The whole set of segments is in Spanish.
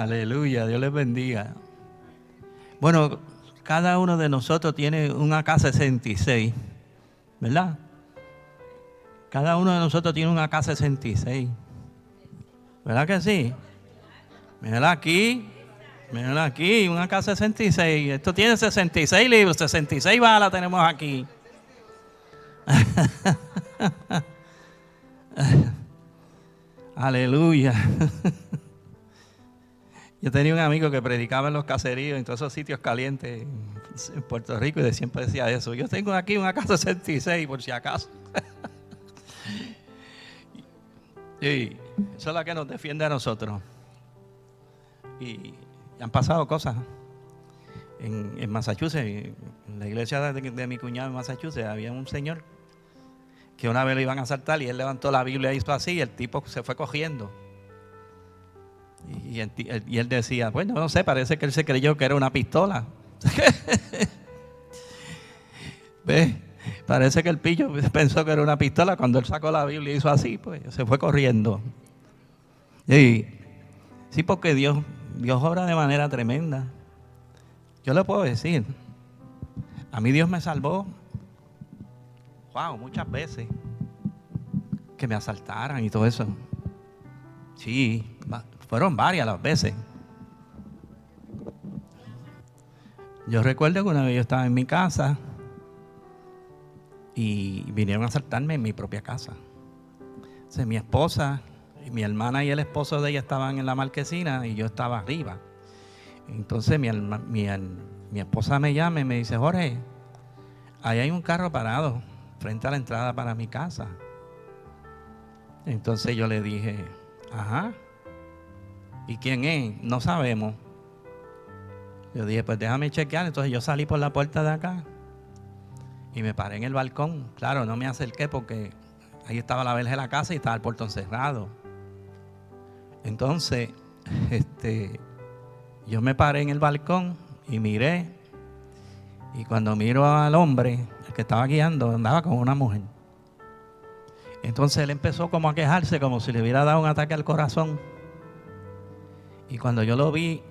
Aleluya, Dios les bendiga. Bueno, cada uno de nosotros tiene un AK-66, ¿verdad? Cada uno de nosotros tiene un AK-66. ¿Verdad que sí? Mírala aquí, un AK-66. Esto tiene 66 libros, 66 balas tenemos aquí. Aleluya. Yo tenía un amigo que predicaba en los caseríos, en todos esos sitios calientes en Puerto Rico, y siempre decía eso. Yo tengo aquí un AK-66 por si acaso. Y eso es la que nos defiende a nosotros. Y han pasado cosas. En Massachusetts, en la iglesia de mi cuñado en Massachusetts, había un señor que una vez lo iban a asaltar y él levantó la Biblia y hizo así, y el tipo se fue cogiendo. Y él decía, bueno, no sé, parece que él se creyó que era una pistola. ¿Ves? Parece que el pillo pensó que era una pistola. Cuando él sacó la Biblia y hizo así, pues se fue corriendo. Y, sí, porque Dios obra de manera tremenda. Yo le puedo decir, a mí Dios me salvó, muchas veces, que me asaltaran y todo eso. Sí, fueron varias las veces. Yo recuerdo que una vez yo estaba en mi casa y vinieron a asaltarme en mi propia casa. Entonces, mi esposa, mi hermana y el esposo de ella estaban en la marquesina y yo estaba arriba. Entonces mi esposa me llama y me dice, Jorge, ahí hay un carro parado frente a la entrada para mi casa. Entonces yo le dije, ajá, ¿y quién es? No sabemos. Yo dije, pues déjame chequear. Entonces yo salí por la puerta de acá y me paré en el balcón. Claro, no me acerqué porque ahí estaba la verja de la casa y estaba el portón cerrado. Entonces, yo me paré en el balcón y miré. Y cuando miro al hombre, el que estaba guiando, andaba con una mujer. Entonces él empezó como a quejarse, como si le hubiera dado un ataque al corazón. Y cuando yo lo vi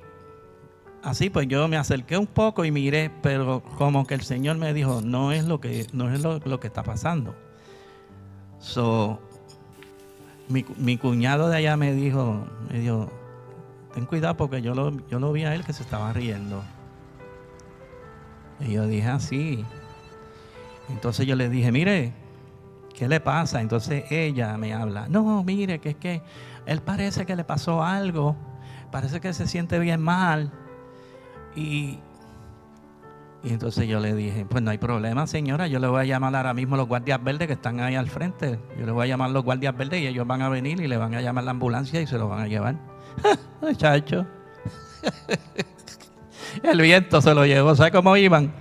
así, pues yo me acerqué un poco y miré, pero como que el Señor me dijo, no es lo que está pasando. Mi cuñado de allá me dijo, ten cuidado porque yo lo vi a él que se estaba riendo. Y yo dije, así. Entonces yo le dije, mire, ¿qué le pasa? Entonces ella me habla, no, mire, que es que él parece que le pasó algo, parece que se siente bien mal. Y entonces yo le dije, pues no hay problema, señora, yo le voy a llamar ahora mismo a los guardias verdes que están ahí al frente. Yo le voy a llamar a los guardias verdes y ellos van a venir y le van a llamar a la ambulancia y se lo van a llevar. Muchacho. El viento se lo llevó, ¿sabes cómo iban?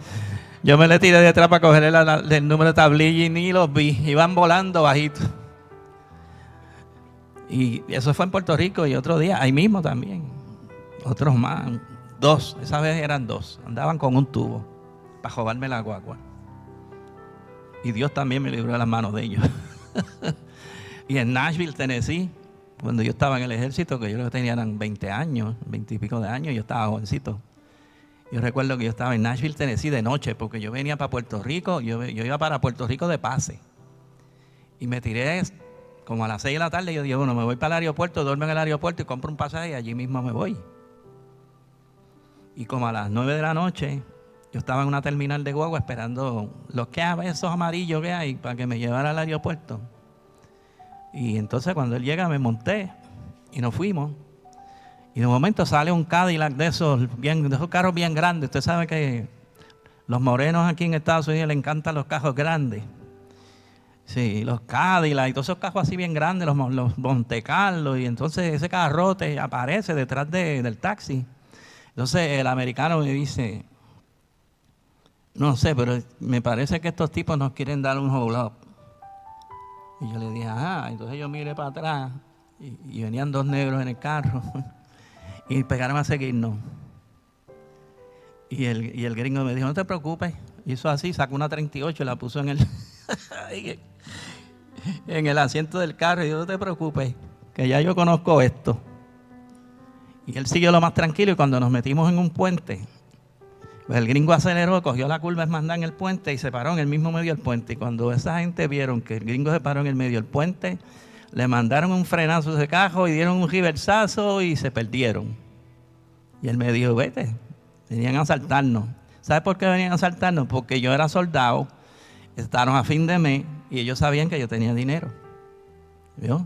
Yo me le tiré detrás para coger el número de tablilla y ni los vi. Iban volando bajito. Y eso fue en Puerto Rico y otro día, ahí mismo también. Otros más, 2, esa vez eran 2. Andaban con un tubo para robarme la guagua. Y Dios también me libró de las manos de ellos. Y en Nashville, Tennessee, cuando yo estaba en el ejército, que yo creo que tenía 20 años, 20 y pico de años, yo estaba jovencito. Yo recuerdo que yo estaba en Nashville, Tennessee de noche, porque yo venía para Puerto Rico, yo iba para Puerto Rico de pase. Y me tiré como a las 6 de la tarde, yo dije, bueno, me voy para el aeropuerto, duermo en el aeropuerto y compro un pasaje y allí mismo me voy. Y como a las 9 de la noche, yo estaba en una terminal de guagua esperando los esos amarillos que hay para que me llevara al aeropuerto. Y entonces cuando él llega me monté y nos fuimos. Y de momento sale un Cadillac de esos carros bien grandes. Usted sabe que los morenos aquí en Estados Unidos les encantan los carros grandes. Sí, los Cadillac y todos esos carros así bien grandes, los Monte Carlo. Y entonces ese carrote aparece detrás del taxi. Entonces el americano me dice, no sé, pero me parece que estos tipos nos quieren dar un hold up. Y yo le dije, ajá. Entonces yo miré para atrás y venían 2 negros en el carro. Y pegaron a seguirnos. Y el gringo me dijo, no te preocupes. Hizo así, sacó una 38 y la puso en el asiento del carro. Y yo, no te preocupes, que ya yo conozco esto. Y él siguió lo más tranquilo, y cuando nos metimos en un puente, pues el gringo aceleró, cogió la curva Hermandad en el puente y se paró en el mismo medio del puente. Y cuando esa gente vieron que el gringo se paró en el medio del puente, le mandaron un frenazo de cajo y dieron un reversazo y se perdieron. Y él me dijo, vete, venían a asaltarnos. ¿Sabes por qué venían a asaltarnos? Porque yo era soldado, estaban a fin de mes y ellos sabían que yo tenía dinero. ¿Vio?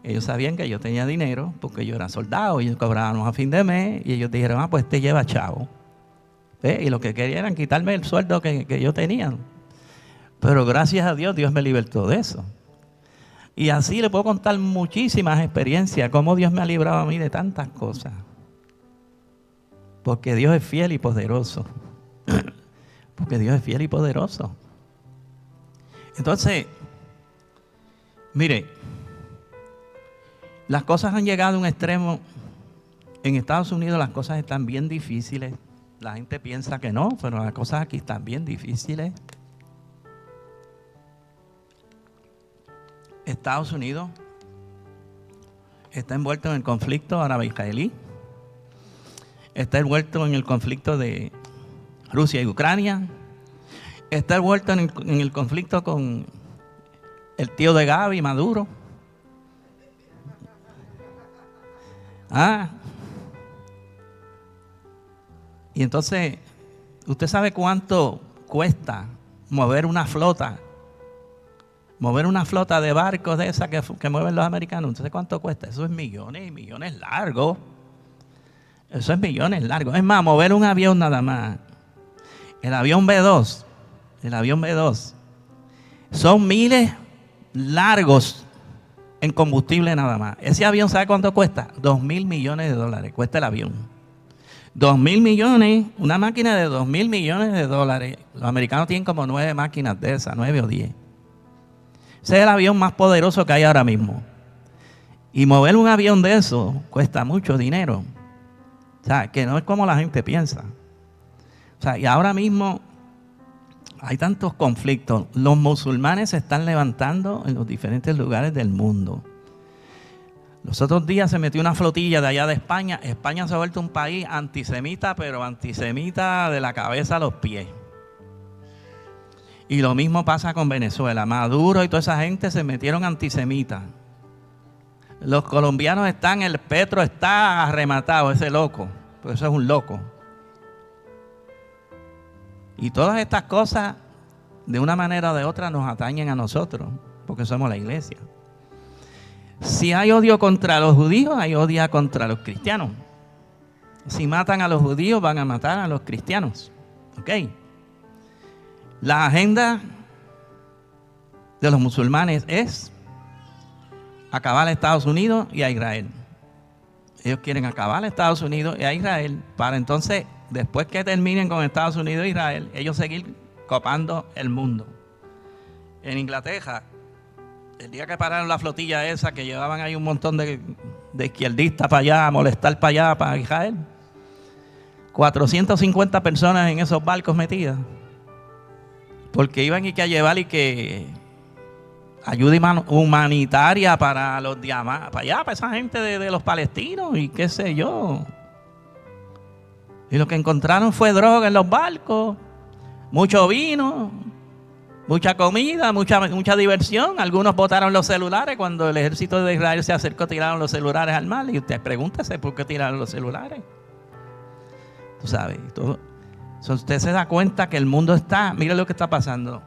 Ellos sabían que yo tenía dinero porque yo era soldado y ellos cobrábamos a fin de mes y ellos dijeron, pues te lleva chavo. Y lo que querían era quitarme el sueldo que yo tenía. Pero gracias a Dios, Dios me libertó de eso. Y así le puedo contar muchísimas experiencias, cómo Dios me ha librado a mí de tantas cosas. Porque Dios es fiel y poderoso. Porque Dios es fiel y poderoso. Entonces, mire, las cosas han llegado a un extremo. En Estados Unidos las cosas están bien difíciles. La gente piensa que no, pero las cosas aquí están bien difíciles. Estados Unidos está envuelto en el conflicto árabe-israelí. Está envuelto en el conflicto de Rusia y Ucrania. Está envuelto en el conflicto con el tío de Gaby, Maduro. Y entonces, ¿usted sabe cuánto cuesta mover una flota? Mover una flota de barcos de esas que mueven los americanos. ¿Usted sabe cuánto cuesta? Eso es millones y millones largos. Eso es millones largos. Es más, mover un avión nada más. El avión B-2. Son miles largos en combustible nada más. Ese avión, ¿sabe cuánto cuesta? $2,000 millones. Cuesta el avión. 2,000 millones, una máquina de 2,000 millones de dólares. Los americanos tienen como 9 máquinas de esas, 9 o 10. Ese es el avión más poderoso que hay ahora mismo. Y mover un avión de eso cuesta mucho dinero. O sea, que no es como la gente piensa. O sea, y ahora mismo hay tantos conflictos. Los musulmanes se están levantando en los diferentes lugares del mundo. Los otros días se metió una flotilla de allá de España. España se ha vuelto un país antisemita, pero antisemita de la cabeza a los pies. Y lo mismo pasa con Venezuela. Maduro y toda esa gente se metieron antisemitas. Los colombianos están, el Petro está arrematado, ese loco. Porque eso es un loco. Y todas estas cosas, de una manera o de otra, nos atañen a nosotros, porque somos la iglesia. Si hay odio contra los judíos, hay odio contra los cristianos. Si matan a los judíos, van a matar a los cristianos. ¿Ok? La agenda de los musulmanes es acabar a Estados Unidos y a Israel. Ellos quieren acabar a Estados Unidos y a Israel para entonces, después que terminen con Estados Unidos e Israel, ellos seguir copando el mundo. En Inglaterra, el día que pararon la flotilla esa, que llevaban ahí un montón de izquierdistas para allá, a molestar para allá, para Israel, 450 personas en esos barcos metidas, porque iban a llevar y que ayuda humanitaria para los diamantes, para allá, para esa gente de los palestinos y qué sé yo. Y lo que encontraron fue droga en los barcos, mucho vino, mucha comida, mucha diversión. Algunos botaron los celulares. Cuando el ejército de Israel se acercó, tiraron los celulares al mar. Y usted pregúntese por qué tiraron los celulares. Tú sabes, usted se da cuenta que el mundo está, mire lo que está pasando.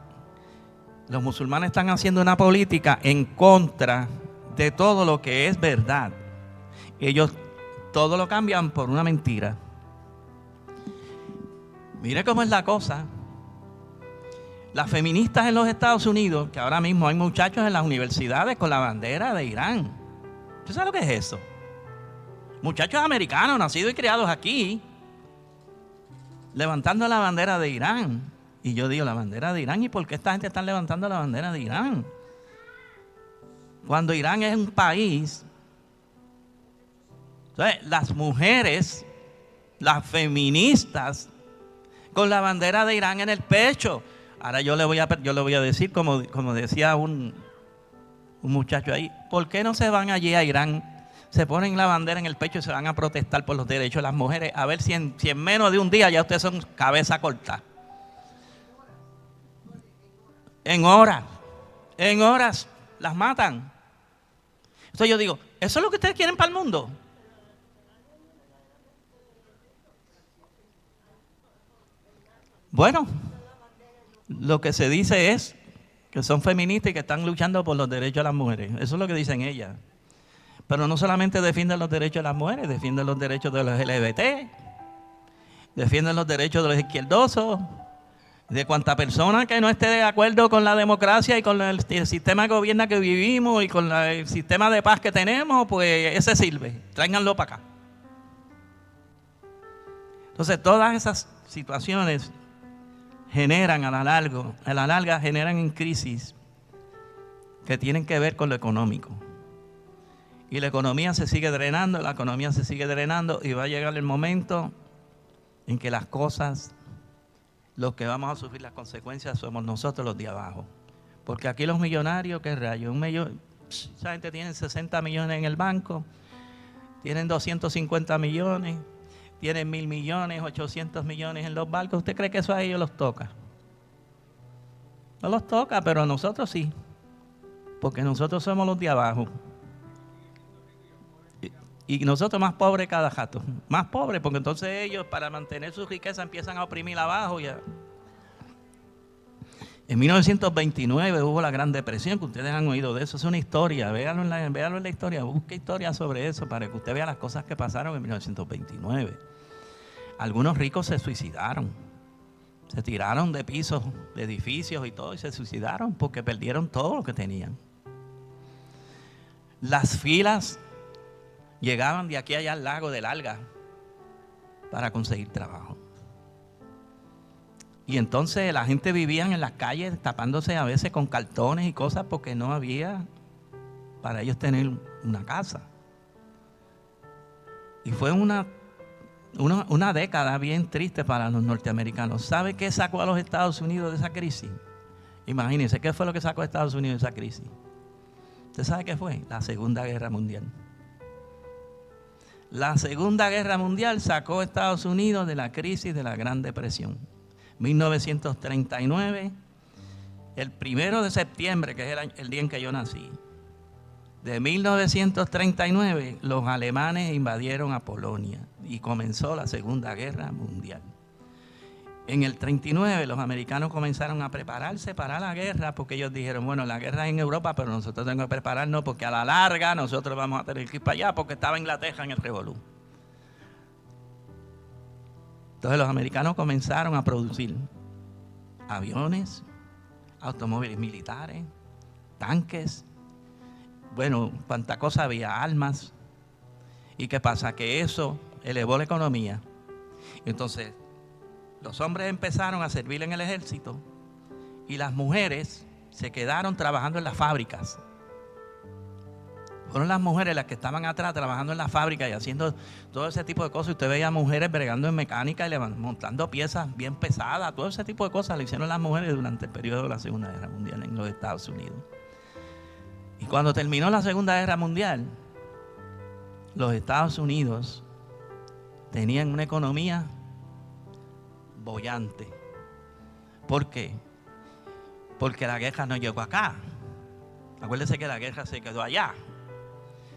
Los musulmanes están haciendo una política en contra de todo lo que es verdad. Ellos todo lo cambian por una mentira. Mire cómo es la cosa. Las feministas en los Estados Unidos, que ahora mismo hay muchachos en las universidades con la bandera de Irán. ¿Usted sabe lo que es eso? Muchachos americanos, nacidos y criados aquí, levantando la bandera de Irán. Y yo digo, ¿la bandera de Irán? ¿Y por qué esta gente está levantando la bandera de Irán? Cuando Irán es un país. Entonces, las mujeres, las feministas, con la bandera de Irán en el pecho. Ahora yo le voy a decir, como decía un muchacho ahí, ¿por qué no se van allí a Irán se ponen la bandera en el pecho y se van a protestar por los derechos de las mujeres. A ver si en menos de un día ya ustedes son cabeza corta. En horas las matan. Entonces yo digo, ¿eso es lo que ustedes quieren para el mundo? Bueno, lo que se dice es que son feministas y que están luchando por los derechos de las mujeres. Eso es lo que dicen ellas. Pero no solamente defienden los derechos de las mujeres, defienden los derechos de los LGBT, defienden los derechos de los izquierdosos, de cuanta persona que no esté de acuerdo con la democracia y con el sistema de gobierno que vivimos y con el sistema de paz que tenemos, pues ese sirve, tráiganlo para acá. Entonces todas esas situaciones generan a la larga generan en crisis que tienen que ver con lo económico. Y la economía se sigue drenando, y va a llegar el momento en que las cosas, los que vamos a sufrir las consecuencias somos nosotros los de abajo. Porque aquí los millonarios, ¿qué rayos? Esa gente tiene 60 millones en el banco, tienen 250 millones, tienen 1.000 millones, 800 millones en los barcos. ¿Usted cree que eso a ellos los toca? No los toca, pero a nosotros sí. Porque nosotros somos los de abajo. Y nosotros más pobres cada jato. Más pobres, porque entonces ellos para mantener su riqueza empiezan a oprimir abajo. Ya. En 1929 hubo la Gran Depresión, que ustedes han oído de eso. Es una historia, véanlo en la historia. Busque historia sobre eso para que usted vea las cosas que pasaron en 1929. Algunos ricos se suicidaron. Se tiraron de pisos, de edificios y todo, y se suicidaron porque perdieron todo lo que tenían. Las filas llegaban de aquí allá al lago del Alga para conseguir trabajo. Y entonces la gente vivía en las calles tapándose a veces con cartones y cosas porque no había para ellos tener una casa. Y fue una década bien triste para los norteamericanos. ¿Sabe qué sacó a los Estados Unidos de esa crisis? Imagínense, ¿qué fue lo que sacó a Estados Unidos de esa crisis? ¿Usted sabe qué fue? La Segunda Guerra Mundial. La Segunda Guerra Mundial sacó a Estados Unidos de la crisis de la Gran Depresión. 1939, el 1 de septiembre, que es el día en que yo nací, de 1939, los alemanes invadieron a Polonia y comenzó la Segunda Guerra Mundial. En el 39 los americanos comenzaron a prepararse para la guerra porque ellos dijeron, bueno, la guerra es en Europa, pero nosotros tenemos que prepararnos porque a la larga nosotros vamos a tener que ir para allá porque estaba Inglaterra en el revolú. Entonces los americanos comenzaron a producir aviones, automóviles militares, tanques, bueno, cuánta cosa había, armas. ¿Y qué pasa? Que eso elevó la economía. Entonces los hombres empezaron a servir en el ejército y las mujeres se quedaron trabajando en las fábricas. Fueron las mujeres las que estaban atrás trabajando en la fábrica y haciendo todo ese tipo de cosas. Usted veía mujeres bregando en mecánica y montando piezas bien pesadas. Todo ese tipo de cosas lo hicieron las mujeres durante el periodo de la Segunda Guerra Mundial en los Estados Unidos. Y cuando terminó la Segunda Guerra Mundial, los Estados Unidos tenían una economía bollante. ¿Por qué? Porque la guerra no llegó acá. Acuérdense que la guerra se quedó allá.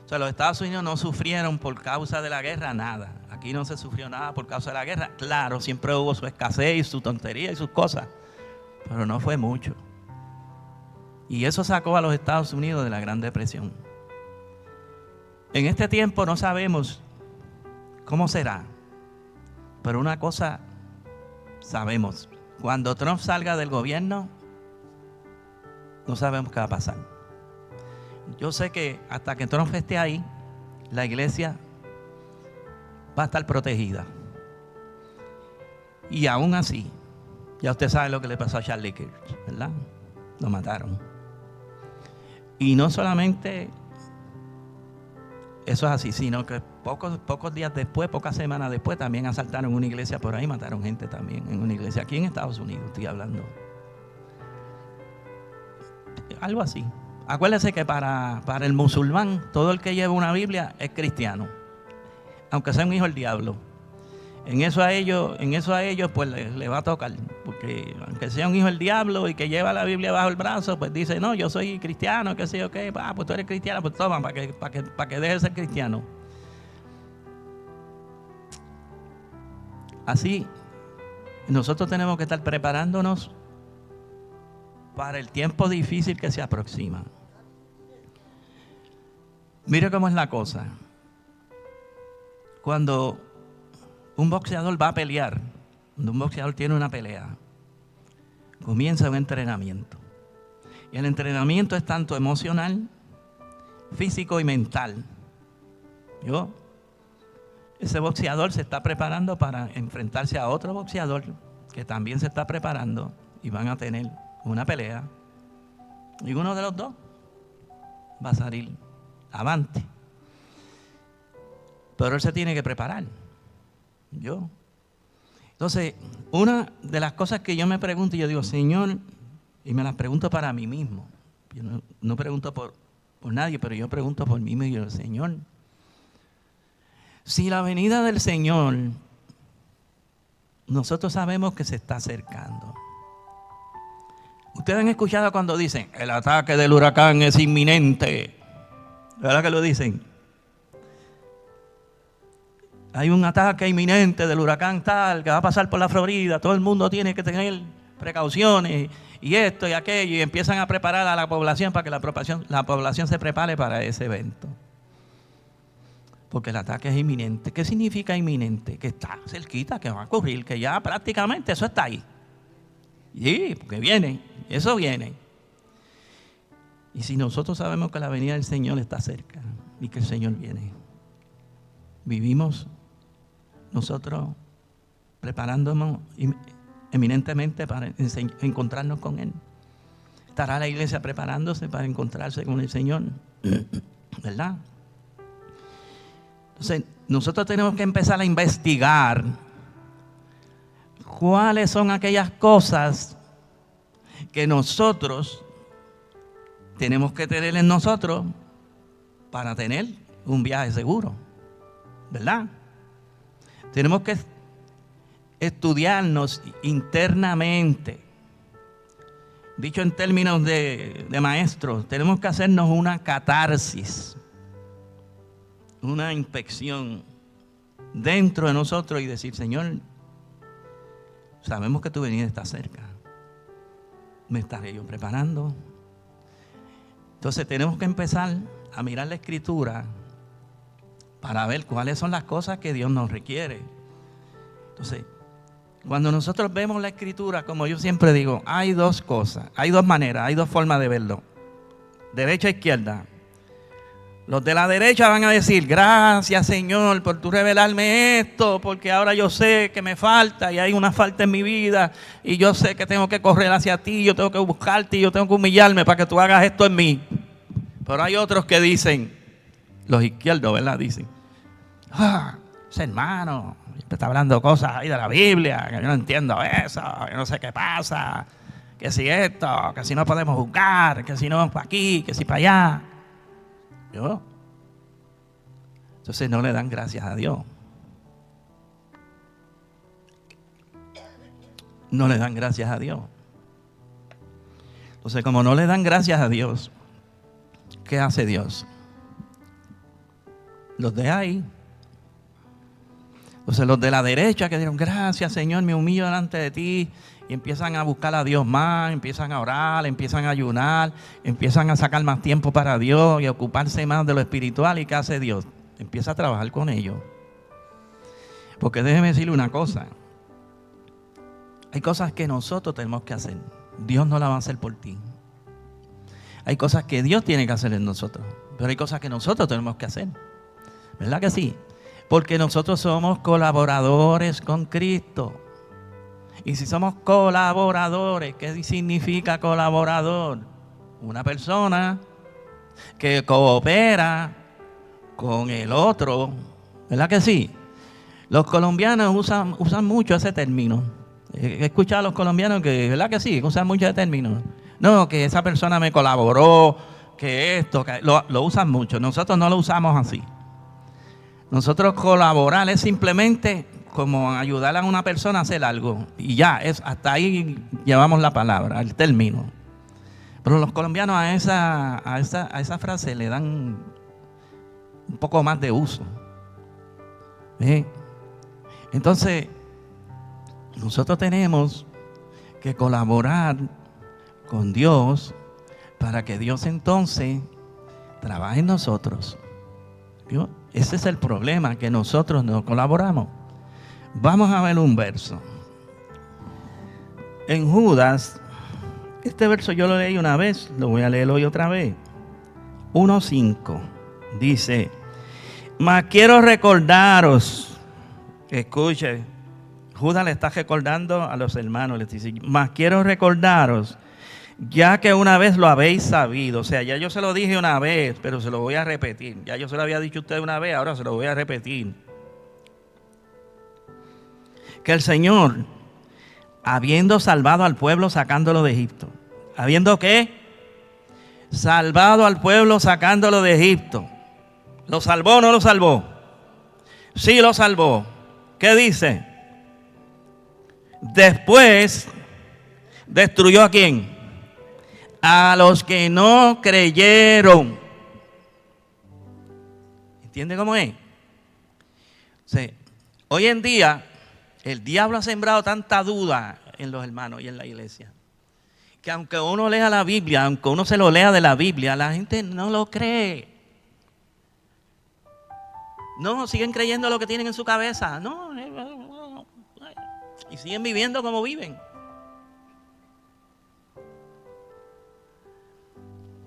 O sea, los Estados Unidos no sufrieron por causa de la guerra nada. Aquí no se sufrió nada por causa de la guerra. Claro, siempre hubo su escasez y su tontería y sus cosas, pero no fue mucho. Y eso sacó a los Estados Unidos de la Gran Depresión. En este tiempo no sabemos cómo será, pero una cosa sabemos: cuando Trump salga del gobierno, no sabemos qué va a pasar. Yo sé que hasta que Trump esté ahí, la iglesia va a estar protegida. Y aún así, ya usted sabe lo que le pasó a Charlie Kirk, ¿verdad? Lo mataron. Y no solamente eso es así, sino que pocos días después, pocas semanas después, también asaltaron una iglesia por ahí, mataron gente también en una iglesia. Aquí en Estados Unidos estoy hablando. Algo así. Acuérdese que para el musulmán, todo el que lleva una Biblia es cristiano, aunque sea un hijo del diablo. En eso a ellos pues le va a tocar, porque aunque sea un hijo del diablo y que lleva la Biblia bajo el brazo, pues dice, no, yo soy cristiano, qué sé yo qué, pues tú eres cristiano, pues toma, para que dejes de ser cristiano. Así, nosotros tenemos que estar preparándonos para el tiempo difícil que se aproxima. Mire cómo es la cosa. Cuando un boxeador va a pelear, cuando un boxeador tiene una pelea, comienza un entrenamiento. Y el entrenamiento es tanto emocional, físico y mental. Ese boxeador se está preparando para enfrentarse a otro boxeador que también se está preparando y van a tener una pelea. Y uno de los dos va a salir avante. Pero él se tiene que preparar. Entonces, una de las cosas que yo me pregunto, y yo digo, Señor, y me las pregunto para mí mismo. Yo no pregunto por nadie, pero yo pregunto por mí mismo. Y yo digo, Señor, si la venida del Señor, nosotros sabemos que se está acercando. Ustedes han escuchado cuando dicen, el ataque del huracán es inminente. ¿Verdad que lo dicen? Hay un ataque inminente del huracán tal que va a pasar por la Florida. Todo el mundo tiene que tener precauciones y esto y aquello. Y empiezan a preparar a la población para que la población se prepare para ese evento. Porque el ataque es inminente. ¿Qué significa inminente? Que está cerquita, que va a ocurrir, que ya prácticamente eso está ahí. Sí, porque viene, eso viene. Y si nosotros sabemos que la venida del Señor está cerca y que el Señor viene, vivimos nosotros preparándonos eminentemente para encontrarnos con Él. Estará la iglesia preparándose para encontrarse con el Señor, ¿verdad? Entonces, nosotros tenemos que empezar a investigar cuáles son aquellas cosas que nosotros tenemos que tener en nosotros para tener un viaje seguro, ¿verdad? Tenemos que estudiarnos internamente. Dicho en términos de maestros, tenemos que hacernos una catarsis, una inspección dentro de nosotros y decir, Señor, sabemos que tu venida está cerca. ¿Me estaré yo preparando? Entonces tenemos que empezar a mirar la Escritura para ver cuáles son las cosas que Dios nos requiere. Entonces, cuando nosotros vemos la Escritura, como yo siempre digo, hay dos cosas, hay dos maneras, hay dos formas de verlo. Derecha e izquierda. Los de la derecha van a decir, gracias Señor por tu revelarme esto, porque ahora yo sé que me falta y hay una falta en mi vida y yo sé que tengo que correr hacia ti, yo tengo que buscarte y yo tengo que humillarme para que tú hagas esto en mí. Pero hay otros que dicen, los izquierdos, ¿verdad? Dicen, ese hermano está hablando cosas ahí de la Biblia, que yo no entiendo eso, yo no sé qué pasa, que si esto, que si no podemos juzgar, que si no para aquí, que si para allá. Entonces no le dan gracias a Dios. No le dan gracias a Dios. Entonces, como no le dan gracias a Dios, ¿qué hace Dios? Los deja ahí. Entonces los de la derecha que dijeron, gracias Señor, me humillo delante de ti, y empiezan a buscar a Dios más, empiezan a orar, empiezan a ayunar, empiezan a sacar más tiempo para Dios y a ocuparse más de lo espiritual. ¿Y qué hace Dios? Empieza a trabajar con ellos. Porque déjeme decirle una cosa, hay cosas que nosotros tenemos que hacer, Dios no las va a hacer por ti. Hay cosas que Dios tiene que hacer en nosotros, pero hay cosas que nosotros tenemos que hacer, ¿verdad que sí? Porque nosotros somos colaboradores con Cristo. Y si somos colaboradores, ¿qué significa colaborador? Una persona que coopera con el otro, ¿verdad que sí? Los colombianos usan mucho ese término. He escuchado a los colombianos que, ¿verdad que sí? Usan mucho ese término. No, que esa persona me colaboró, que esto, que lo usan mucho. Nosotros no lo usamos así. Nosotros colaborar es simplemente como ayudar a una persona a hacer algo. Y ya, hasta ahí llevamos la palabra, el término. Pero los colombianos a esa frase le dan un poco más de uso. Entonces, nosotros tenemos que colaborar con Dios para que Dios entonces trabaje en nosotros. ¿Vio? Ese es el problema, que nosotros no colaboramos. Vamos a ver un verso. En Judas, este verso yo lo leí una vez, lo voy a leer hoy otra vez. 1:5 dice: mas quiero recordaros, escuche, Judas le está recordando a los hermanos, les dice: mas quiero recordaros, ya que una vez lo habéis sabido. O sea, ya yo se lo dije una vez, pero se lo voy a repetir. Ya yo se lo había dicho a usted una vez, ahora se lo voy a repetir. Que el Señor, habiendo salvado al pueblo sacándolo de Egipto. ¿Habiendo qué? Salvado al pueblo sacándolo de Egipto. ¿Lo salvó o no lo salvó? Sí, lo salvó. ¿Qué dice? Después destruyó ¿a quién? A los que no creyeron. ¿Entiende cómo es? Sí. Hoy en día el diablo ha sembrado tanta duda en los hermanos y en la iglesia, que aunque uno lea la Biblia, aunque uno se lo lea de la Biblia, la gente no lo cree. No, siguen creyendo lo que tienen en su cabeza. No, y siguen viviendo como viven.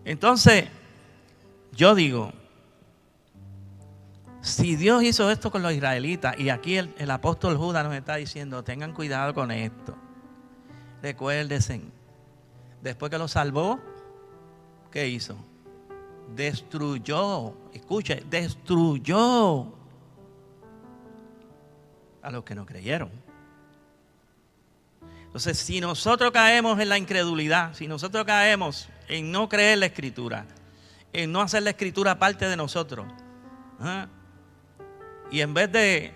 Entonces, yo digo, si Dios hizo esto con los israelitas, y aquí el apóstol Judas nos está diciendo, tengan cuidado con esto. Recuérdense, después que los salvó, ¿qué hizo? Destruyó, escuche, destruyó a los que no creyeron. Entonces, si nosotros caemos en la incredulidad, si nosotros caemos en no creer la Escritura, en no hacer la Escritura parte de nosotros, y en vez de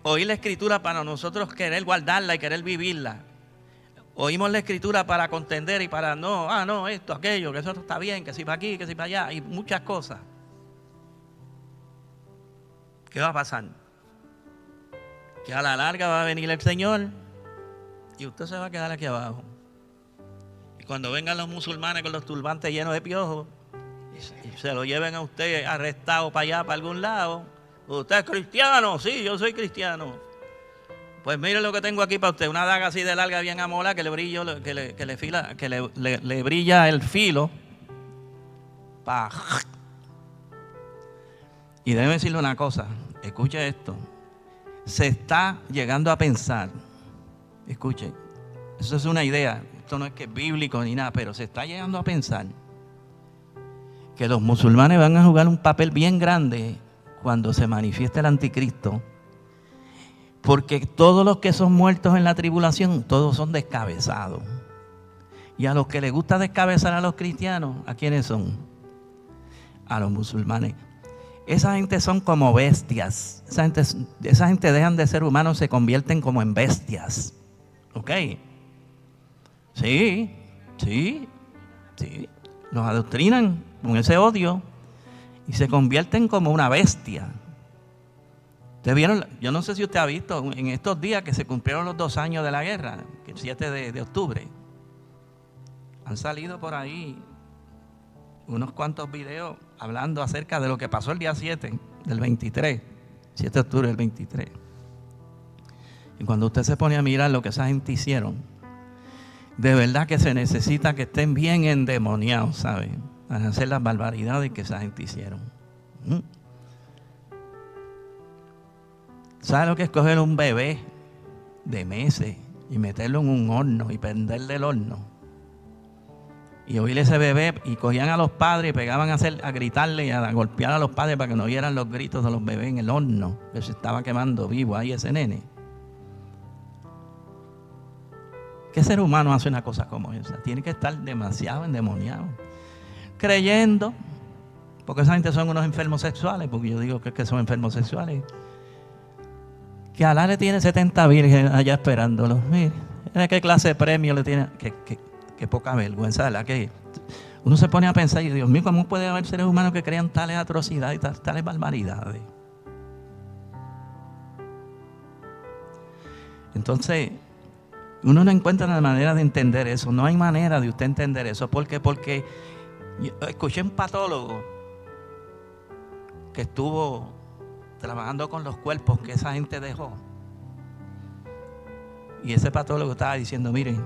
oír la Escritura para nosotros querer guardarla y querer vivirla, oímos la Escritura para contender y para no, esto, aquello, que eso está bien, que si para aquí, que si para allá, y muchas cosas. ¿Qué va a pasar? Que a la larga va a venir el Señor y usted se va a quedar aquí abajo. Y cuando vengan los musulmanes con los turbantes llenos de piojos y se lo lleven a usted arrestado para allá, para algún lado, ¿usted es cristiano? Sí, yo soy cristiano. Pues mire lo que tengo aquí para usted, una daga así de larga, bien amola, que le brilla el filo. Y déjeme decirle una cosa, escuche esto. Se está llegando a pensar, escuche, eso es una idea, esto no es que es bíblico ni nada, pero se está llegando a pensar que los musulmanes van a jugar un papel bien grande cuando se manifieste el anticristo, porque todos los que son muertos en la tribulación, todos son descabezados. Y a los que les gusta descabezar a los cristianos, ¿a quiénes son? A los musulmanes. Esa gente son como bestias. Esa gente dejan de ser humanos, se convierten como en bestias. ¿Ok? Sí. Los adoctrinan con ese odio y se convierten como una bestia. ¿Ustedes vieron? Yo no sé si usted ha visto en estos días que se cumplieron los 2 años de la guerra, el 7 de octubre. Han salido por ahí unos cuantos videos hablando acerca de lo que pasó el día 7 del 23, 7 de octubre del 23. Y cuando usted se pone a mirar lo que esa gente hicieron, de verdad que se necesita que estén bien endemoniados, ¿saben? Para hacer las barbaridades que esa gente hicieron. ¿Sabe lo que es coger un bebé de meses y meterlo en un horno y prenderle el horno? Y oírle ese bebé, y cogían a los padres y pegaban a gritarle y a golpear a los padres para que no oyeran los gritos de los bebés en el horno, que se estaba quemando vivo ahí ese nene. ¿Qué ser humano hace una cosa como esa? Tiene que estar demasiado endemoniado. creyendo, porque esa gente son unos enfermos sexuales, porque yo digo que son enfermos sexuales, que Alá le tiene 70 vírgenes allá esperándolos. Mire, ¿qué clase de premio le tiene? Qué poca vergüenza, ¿verdad? Que uno se pone a pensar, y Dios mío, ¿cómo puede haber seres humanos que crean tales atrocidades y tales barbaridades? Entonces, uno no encuentra la manera de entender eso. No hay manera de usted entender eso. ¿Por qué? Porque yo escuché un patólogo que estuvo trabajando con los cuerpos que esa gente dejó. Y ese patólogo estaba diciendo, miren,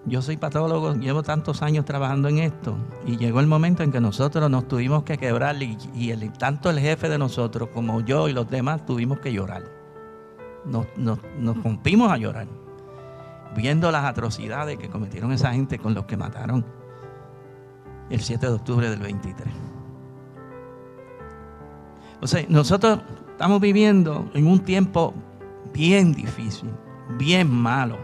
yo soy patólogo, llevo tantos años trabajando en esto, y llegó el momento en que nosotros nos tuvimos que quebrar, y tanto el jefe de nosotros como yo y los demás tuvimos que llorar. Nos rompimos a llorar, viendo las atrocidades que cometieron esa gente con los que mataron el 7 de octubre del 23. O sea, nosotros estamos viviendo en un tiempo bien difícil, bien malo.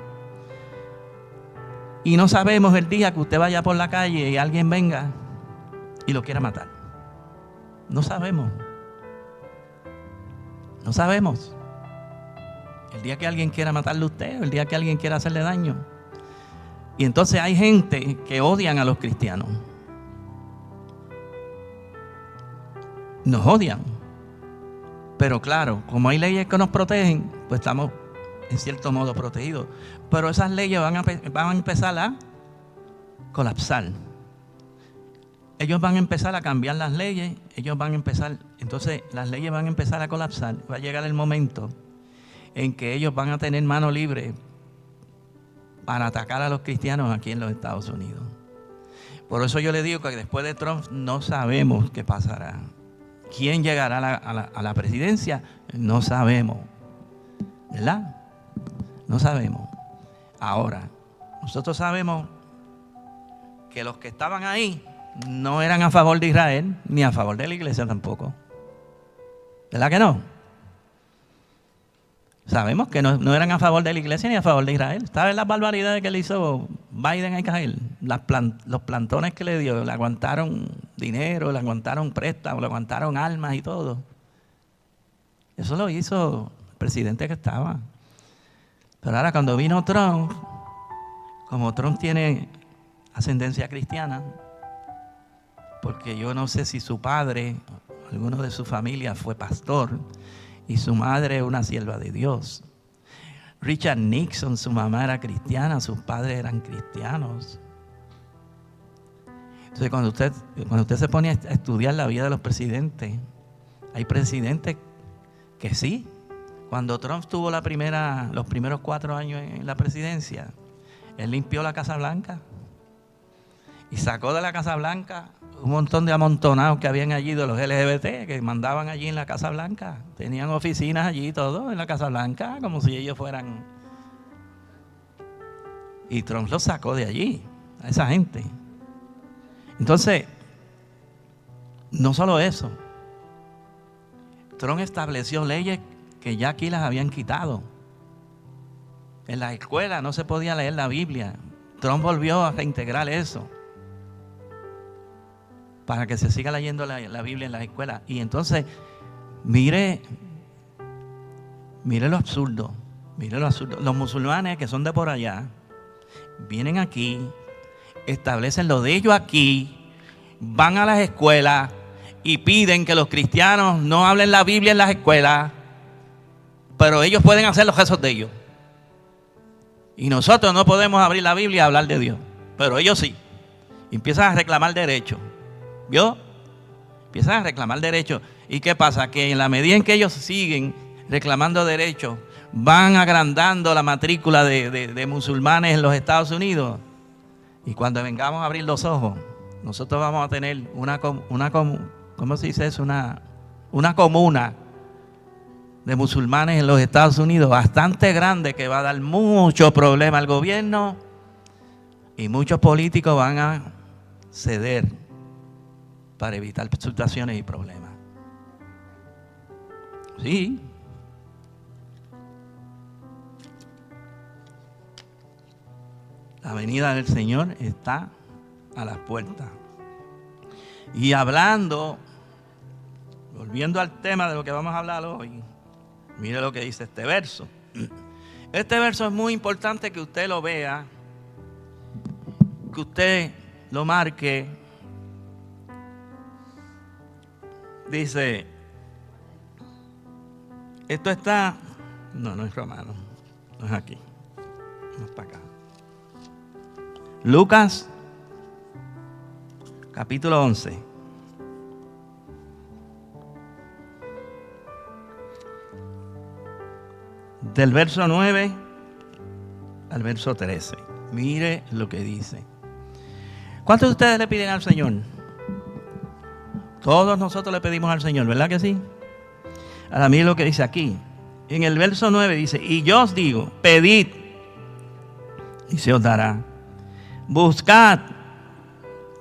Y no sabemos el día que usted vaya por la calle y alguien venga y lo quiera matar. No sabemos. No sabemos. El día que alguien quiera matarle a usted, el día que alguien quiera hacerle daño. Y entonces hay gente que odian a los cristianos. Nos odian. Pero claro, como hay leyes que nos protegen, pues estamos en cierto modo protegidos. Pero esas leyes van a empezar a colapsar. Ellos van a empezar a cambiar las leyes, entonces las leyes van a empezar a colapsar. Va a llegar el momento en que ellos van a tener mano libre para atacar a los cristianos aquí en los Estados Unidos. Por eso yo le digo que después de Trump no sabemos qué pasará. ¿Quién llegará a la presidencia? No sabemos. ¿Verdad? No sabemos. Ahora, nosotros sabemos que los que estaban ahí no eran a favor de Israel, ni a favor de la iglesia tampoco. ¿Verdad que no? Sabemos que no eran a favor de la iglesia ni a favor de Israel. ¿Sabes las barbaridades que le hizo Biden a Israel? Los plantones que le dio, le aguantaron dinero, le aguantaron préstamos, le aguantaron armas y todo. Eso lo hizo el presidente que estaba. Pero ahora cuando vino Trump, como Trump tiene ascendencia cristiana, porque yo no sé si su padre, alguno de su familia fue pastor, y su madre una sierva de Dios. Richard Nixon, su mamá era cristiana, sus padres eran cristianos. Entonces cuando usted se pone a estudiar la vida de los presidentes, hay presidentes que sí. Cuando Trump tuvo los primeros 4 años en la presidencia, él limpió la Casa Blanca y sacó de la Casa Blanca un montón de amontonados que habían allí de los LGBT, que mandaban allí en la Casa Blanca. Tenían oficinas allí, todo en la Casa Blanca, como si ellos fueran. Y Trump los sacó de allí, a esa gente. Entonces, no solo eso. Trump estableció leyes que ya aquí las habían quitado. En las escuelas no se podía leer la Biblia. Trump volvió a reintegrar eso, para que se siga leyendo la Biblia en las escuelas. Y entonces, mire lo absurdo. Los musulmanes que son de por allá, vienen aquí, establecen lo de ellos aquí, van a las escuelas y piden que los cristianos no hablen la Biblia en las escuelas, pero ellos pueden hacer los rezos de ellos. Y nosotros no podemos abrir la Biblia y hablar de Dios, pero ellos sí. Y empiezan a reclamar derechos. ¿Vio? Empiezan a reclamar derechos. ¿Y qué pasa? Que en la medida en que ellos siguen reclamando derechos, van agrandando la matrícula de musulmanes en los Estados Unidos. Y cuando vengamos a abrir los ojos, nosotros vamos a tener ¿cómo se dice eso? Una comuna de musulmanes en los Estados Unidos bastante grande, que va a dar mucho problema al gobierno, y muchos políticos van a ceder para evitar situaciones y problemas. Sí. La venida del Señor está a las puertas. Y hablando, volviendo al tema de lo que vamos a hablar hoy, mire lo que dice este verso. Este verso es muy importante que usted lo vea, que usted lo marque. Dice, esto está, no es Romano, no es aquí, no es para acá. Lucas, capítulo 11. Del verso 9 al verso 13. Mire lo que dice. ¿Cuántos de ustedes le piden al Señor? Todos nosotros le pedimos al Señor, ¿verdad que sí? Ahora mire lo que dice aquí. En el verso 9 dice, y yo os digo, pedid y se os dará. Buscad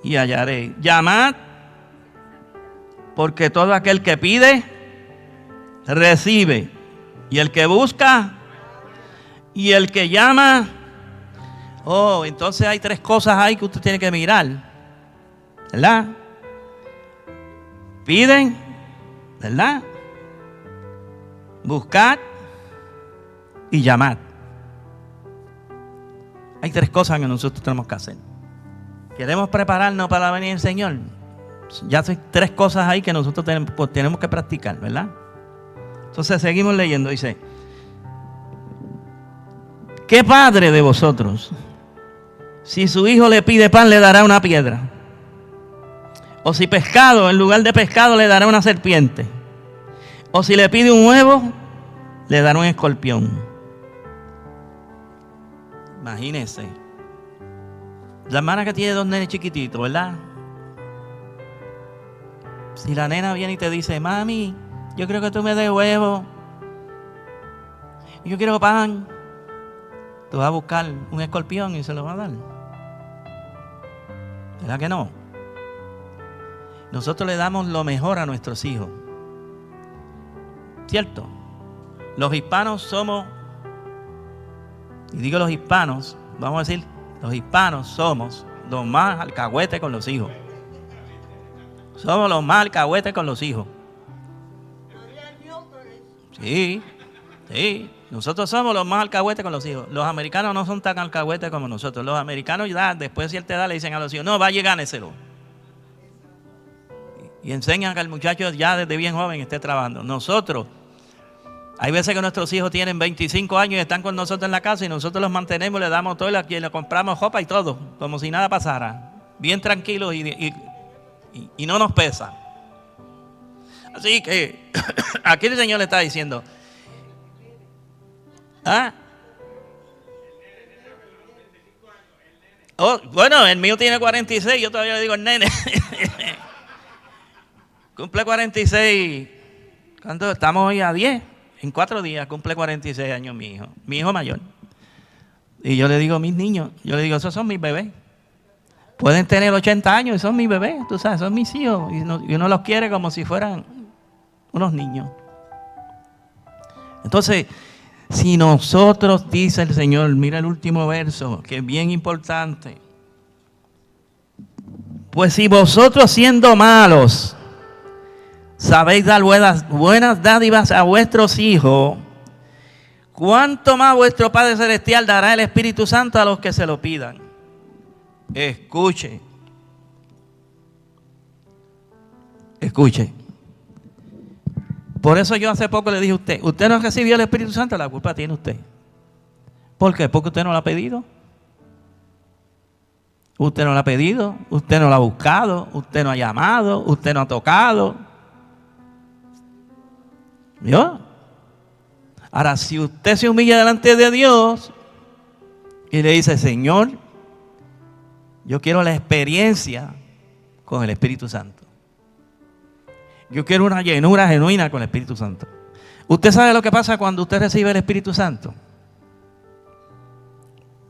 y hallaréis. Llamad, porque todo aquel que pide, recibe. Y el que busca y el que llama. Oh, entonces hay tres cosas ahí que usted tiene que mirar, ¿verdad? Piden, ¿verdad? Buscar y llamar. Hay tres cosas que nosotros tenemos que hacer. Queremos prepararnos para venir el Señor. Ya hay tres cosas ahí que nosotros tenemos que practicar, ¿verdad? Entonces seguimos leyendo. Dice, ¿qué padre de vosotros, si su hijo le pide pan, le dará una piedra? O si pescado, en lugar de pescado, le dará una serpiente. O si le pide un huevo, le dará un escorpión. Imagínense. La hermana que tiene dos nenes chiquititos, ¿verdad? Si la nena viene y te dice, mami, yo quiero que tú me des huevo, yo quiero pan, tú vas a buscar un escorpión y se lo vas a dar. ¿Verdad que no? Nosotros le damos lo mejor a nuestros hijos. ¿Cierto? Los hispanos somos, y digo los hispanos, vamos a decir, los hispanos somos los más alcahuetes con los hijos. Somos los más alcahuetes con los hijos. Sí. Nosotros somos los más alcahuetes con los hijos. Los americanos no son tan alcahuetes como nosotros. Los americanos ya después de cierta edad le dicen a los hijos, no, vaya y gáneselo. Y enseñan que el muchacho ya desde bien joven esté trabajando. Nosotros, hay veces que nuestros hijos tienen 25 años y están con nosotros en la casa y nosotros los mantenemos, le damos todo, le compramos ropa y todo, como si nada pasara. Bien tranquilos y no nos pesa. Así que aquí el Señor le está diciendo, oh, bueno, el mío tiene 46, yo todavía le digo el nene. Cumple 46. ¿Cuánto? Estamos hoy a 10. En 4 días cumple 46 años mi hijo mayor. Y yo le digo a mis niños, esos son mis bebés. Pueden tener 80 años y son mis bebés, tú sabes, son mis hijos. Y uno los quiere como si fueran unos niños. Entonces, si nosotros, dice el Señor, mira el último verso, que es bien importante. Pues si vosotros siendo malos sabéis dar buenas dádivas a vuestros hijos, ¿cuánto más vuestro Padre Celestial dará el Espíritu Santo a los que se lo pidan? Escuche. Por eso yo hace poco le dije a usted no recibió el Espíritu Santo, la culpa tiene usted. ¿Por qué? Porque usted no lo ha pedido. Usted no lo ha pedido, usted no lo ha buscado, usted no ha llamado, usted no ha tocado. ¿Vio? Ahora, si usted se humilla delante de Dios y le dice, Señor, yo quiero la experiencia con el Espíritu Santo. Yo quiero una llenura genuina con el Espíritu Santo. ¿Usted sabe lo que pasa cuando usted recibe el Espíritu Santo?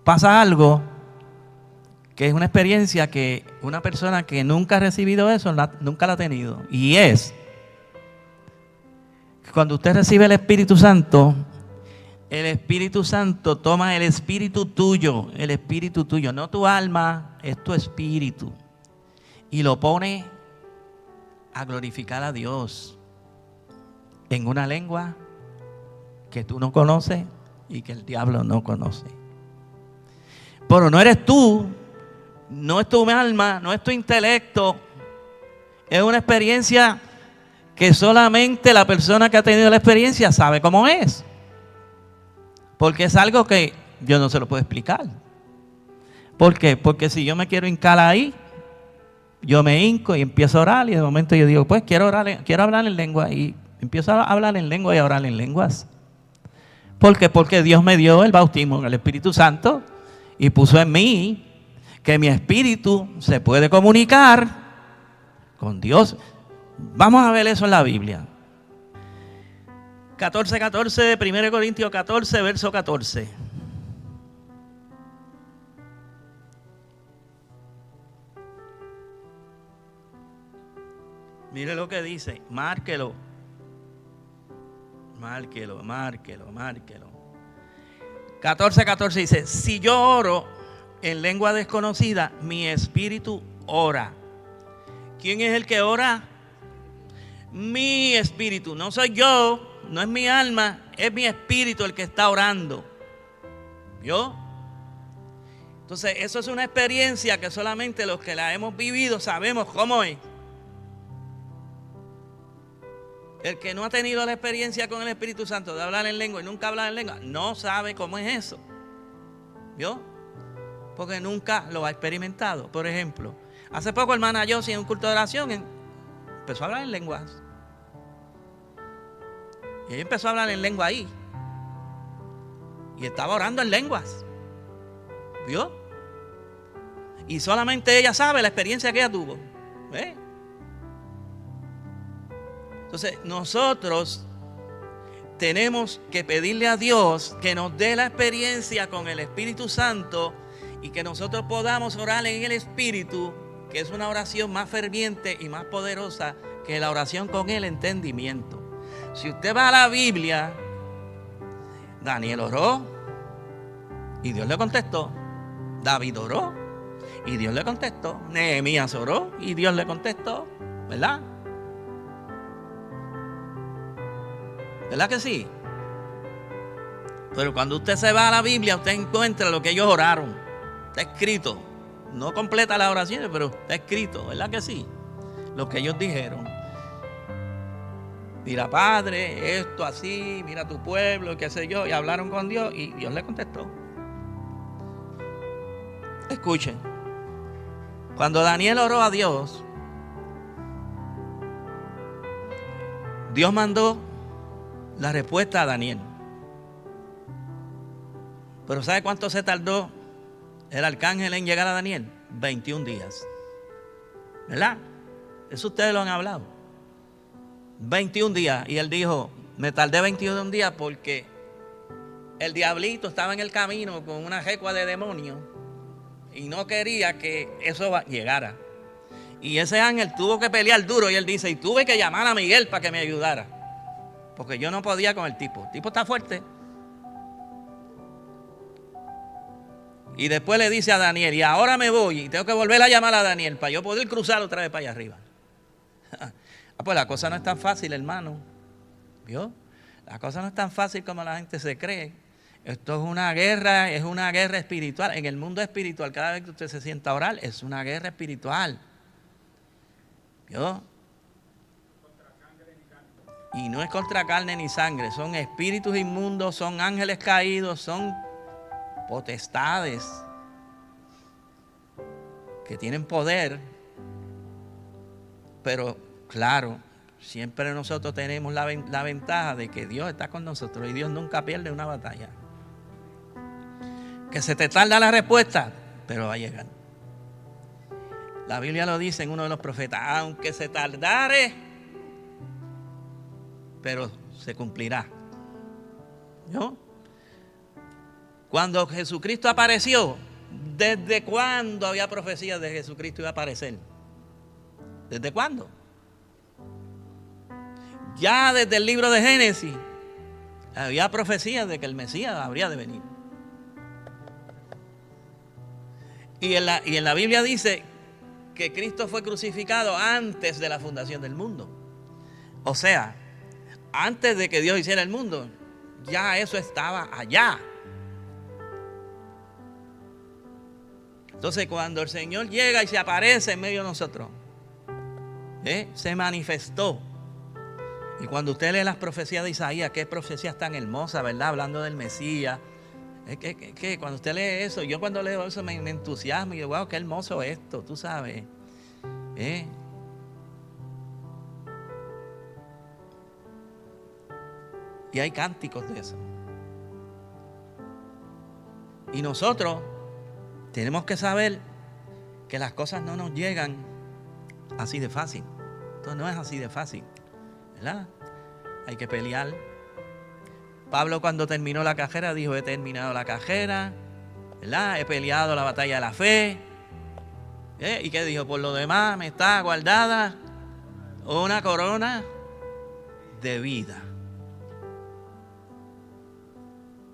Pasa algo que es una experiencia que una persona que nunca ha recibido eso, nunca la ha tenido. Y es que cuando usted recibe el Espíritu Santo toma el espíritu tuyo, no tu alma, es tu espíritu, y lo pone a glorificar a Dios en una lengua que tú no conoces y que el diablo no conoce. Pero no eres tú, no es tu alma, no es tu intelecto. Es una experiencia que solamente la persona que ha tenido la experiencia sabe cómo es. Porque es algo que yo no se lo puedo explicar. ¿Por qué? Porque si yo me quiero hincar ahí, yo me hinco y empiezo a orar y de momento yo digo, pues quiero hablar en lengua y empiezo a hablar en lengua y a orar en lenguas. ¿Por qué? Porque Dios me dio el bautismo en el Espíritu Santo y puso en mí que mi espíritu se puede comunicar con Dios. Vamos a ver eso en la Biblia. 14:14, 1 Corintios 14, verso 14. Mire lo que dice, márquelo. 14:14 dice, si yo oro en lengua desconocida, mi espíritu ora. ¿Quién es el que ora? Mi espíritu. No soy yo, no es mi alma, es mi espíritu el que está orando. ¿Vio? Entonces, eso es una experiencia que solamente los que la hemos vivido sabemos cómo es. El que no ha tenido la experiencia con el Espíritu Santo de hablar en lengua y nunca hablar en lengua, no sabe cómo es eso. ¿Vio? Porque nunca lo ha experimentado. Por ejemplo, hace poco hermana Josie en un culto de oración empezó a hablar en lenguas. Y ella empezó a hablar en lengua ahí. Y estaba orando en lenguas. ¿Vio? Y solamente ella sabe la experiencia que ella tuvo. ¿Ve? Entonces, nosotros tenemos que pedirle a Dios que nos dé la experiencia con el Espíritu Santo y que nosotros podamos orar en el Espíritu, que es una oración más ferviente y más poderosa que la oración con el entendimiento. Si usted va a la Biblia, Daniel oró y Dios le contestó. David oró y Dios le contestó. Nehemías oró y Dios le contestó. ¿Verdad? ¿Verdad que sí? Pero cuando usted se va a la Biblia, usted encuentra lo que ellos oraron. Está escrito. No completa las oraciones, pero está escrito. ¿Verdad que sí? Lo que ellos dijeron. Mira, Padre, esto así, mira tu pueblo, qué sé yo. Y hablaron con Dios y Dios le contestó. Escuchen. Cuando Daniel oró a Dios, Dios mandó la respuesta a Daniel. Pero ¿sabe cuánto se tardó el arcángel en llegar a Daniel? 21 días. ¿Verdad? Eso ustedes lo han hablado. 21 días. Y él dijo, me tardé 21 días porque el diablito estaba en el camino con una jecua de demonios y no quería que eso llegara. Y ese ángel tuvo que pelear duro y él dice, y tuve que llamar a Miguel para que me ayudara. Porque yo no podía con el tipo. El tipo está fuerte. Y después le dice a Daniel, y ahora me voy y tengo que volver a llamar a Daniel para yo poder cruzar otra vez para allá arriba. Pues la cosa no es tan fácil, hermano. ¿Vio? La cosa no es tan fácil como la gente se cree. Esto es una guerra espiritual. En el mundo espiritual, cada vez que usted se sienta a orar, es una guerra espiritual. ¿Vio? Y no es contra carne ni sangre, son espíritus inmundos, son ángeles caídos, son potestades que tienen poder. Pero claro, siempre nosotros tenemos la ventaja de que Dios está con nosotros y Dios nunca pierde una batalla. Que se te tarda la respuesta, pero va a llegar. La Biblia lo dice en uno de los profetas, aunque se tardare, pero se cumplirá. ¿No? Cuando Jesucristo apareció, ¿desde cuándo había profecías de Jesucristo iba a aparecer? ¿Desde cuándo? Ya desde el libro de Génesis había profecías de que el Mesías habría de venir. Y en la Biblia dice que Cristo fue crucificado antes de la fundación del mundo. O sea, antes de que Dios hiciera el mundo, ya eso estaba allá. Entonces, cuando el Señor llega y se aparece en medio de nosotros, se manifestó. Y cuando usted lee las profecías de Isaías, qué profecías tan hermosas, ¿verdad? Hablando del Mesías. Que cuando usted lee eso, yo cuando leo eso me entusiasmo y digo, wow, qué hermoso esto, tú sabes. Y hay cánticos de eso. Y nosotros tenemos que saber que las cosas no nos llegan así de fácil. Esto no es así de fácil, ¿verdad? Hay que pelear. Pablo, cuando terminó la carrera, dijo: he terminado la carrera, ¿verdad? He peleado la batalla de la fe. ¿Y qué dijo? Por lo demás me está guardada una corona de vida.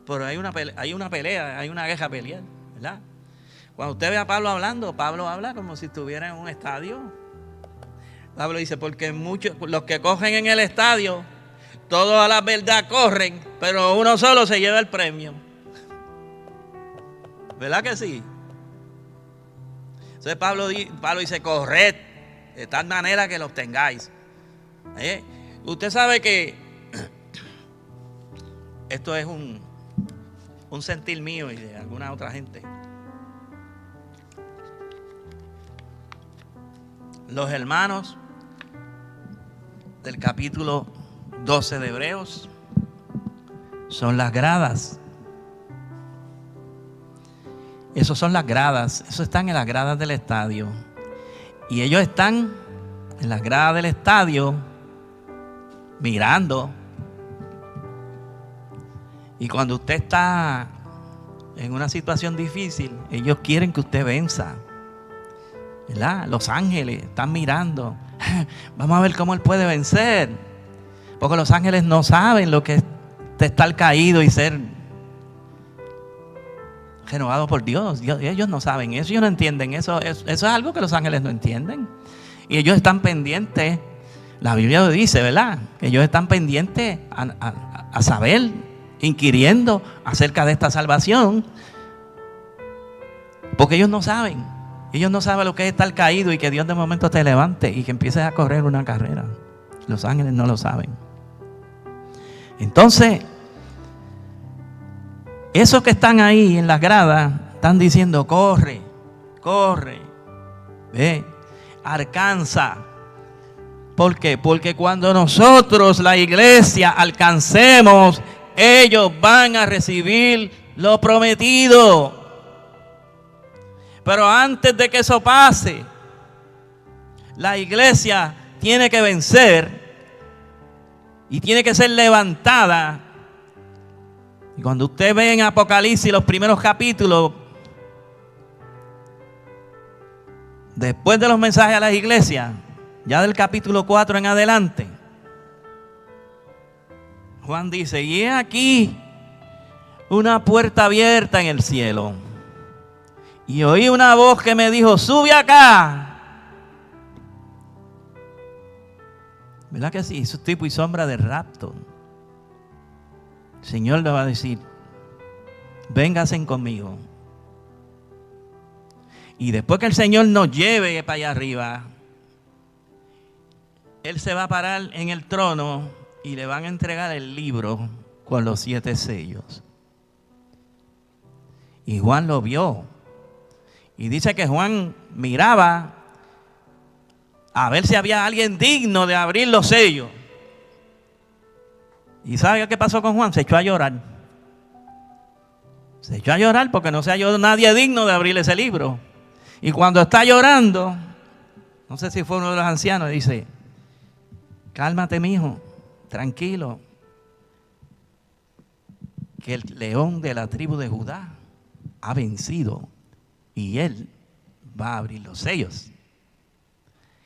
Pero hay una pelea, hay una guerra a pelear, ¿verdad? Cuando usted ve a Pablo hablando, Pablo habla como si estuviera en un estadio. Pablo dice: porque muchos, los que cogen en el estadio, todos a la verdad corren, pero uno solo se lleva el premio. ¿Verdad que sí? Entonces Pablo dice: corred de tal manera que lo obtengáis. Usted sabe que esto es un sentir mío y de alguna otra gente. Los hermanos del capítulo 12 de Hebreos son las gradas. Esos son las gradas. Eso están en las gradas del estadio. Y ellos están en las gradas del estadio mirando. Y cuando usted está en una situación difícil, ellos quieren que usted venza, ¿verdad? Los ángeles están mirando. Vamos a ver cómo él puede vencer. Porque los ángeles no saben lo que es estar caído y ser renovado por Dios. Ellos no saben eso, ellos no entienden eso. Eso es algo que los ángeles no entienden. Y ellos están pendientes. La Biblia lo dice, ¿verdad? Que ellos están pendientes a saber, inquiriendo acerca de esta salvación. Porque ellos no saben. Ellos no saben lo que es estar caído y que Dios de momento te levante y que empieces a correr una carrera. Los ángeles no lo saben. Entonces, esos que están ahí en las gradas están diciendo: corre, corre, ve, alcanza. ¿Por qué? Porque cuando nosotros, la iglesia, alcancemos, ellos van a recibir lo prometido. Pero antes de que eso pase, la iglesia tiene que vencer y tiene que ser levantada. Y cuando usted ve en Apocalipsis los primeros capítulos, después de los mensajes a las iglesias, ya del capítulo 4 en adelante, Juan dice: y he aquí una puerta abierta en el cielo. Y oí una voz que me dijo: sube acá. ¿Verdad que sí? Eso es tipo y sombra de rapto. El Señor le va a decir: vénganse conmigo. Y después que el Señor nos lleve para allá arriba, Él se va a parar en el trono y le van a entregar el libro con los 7 sellos. Y Juan lo vio. Y dice que Juan miraba a ver si había alguien digno de abrir los sellos. ¿Y sabe qué pasó con Juan? Se echó a llorar. Se echó a llorar porque no se halló nadie digno de abrir ese libro. Y cuando está llorando, no sé si fue uno de los ancianos, dice: cálmate, mijo, tranquilo, que el león de la tribu de Judá ha vencido y él va a abrir los sellos.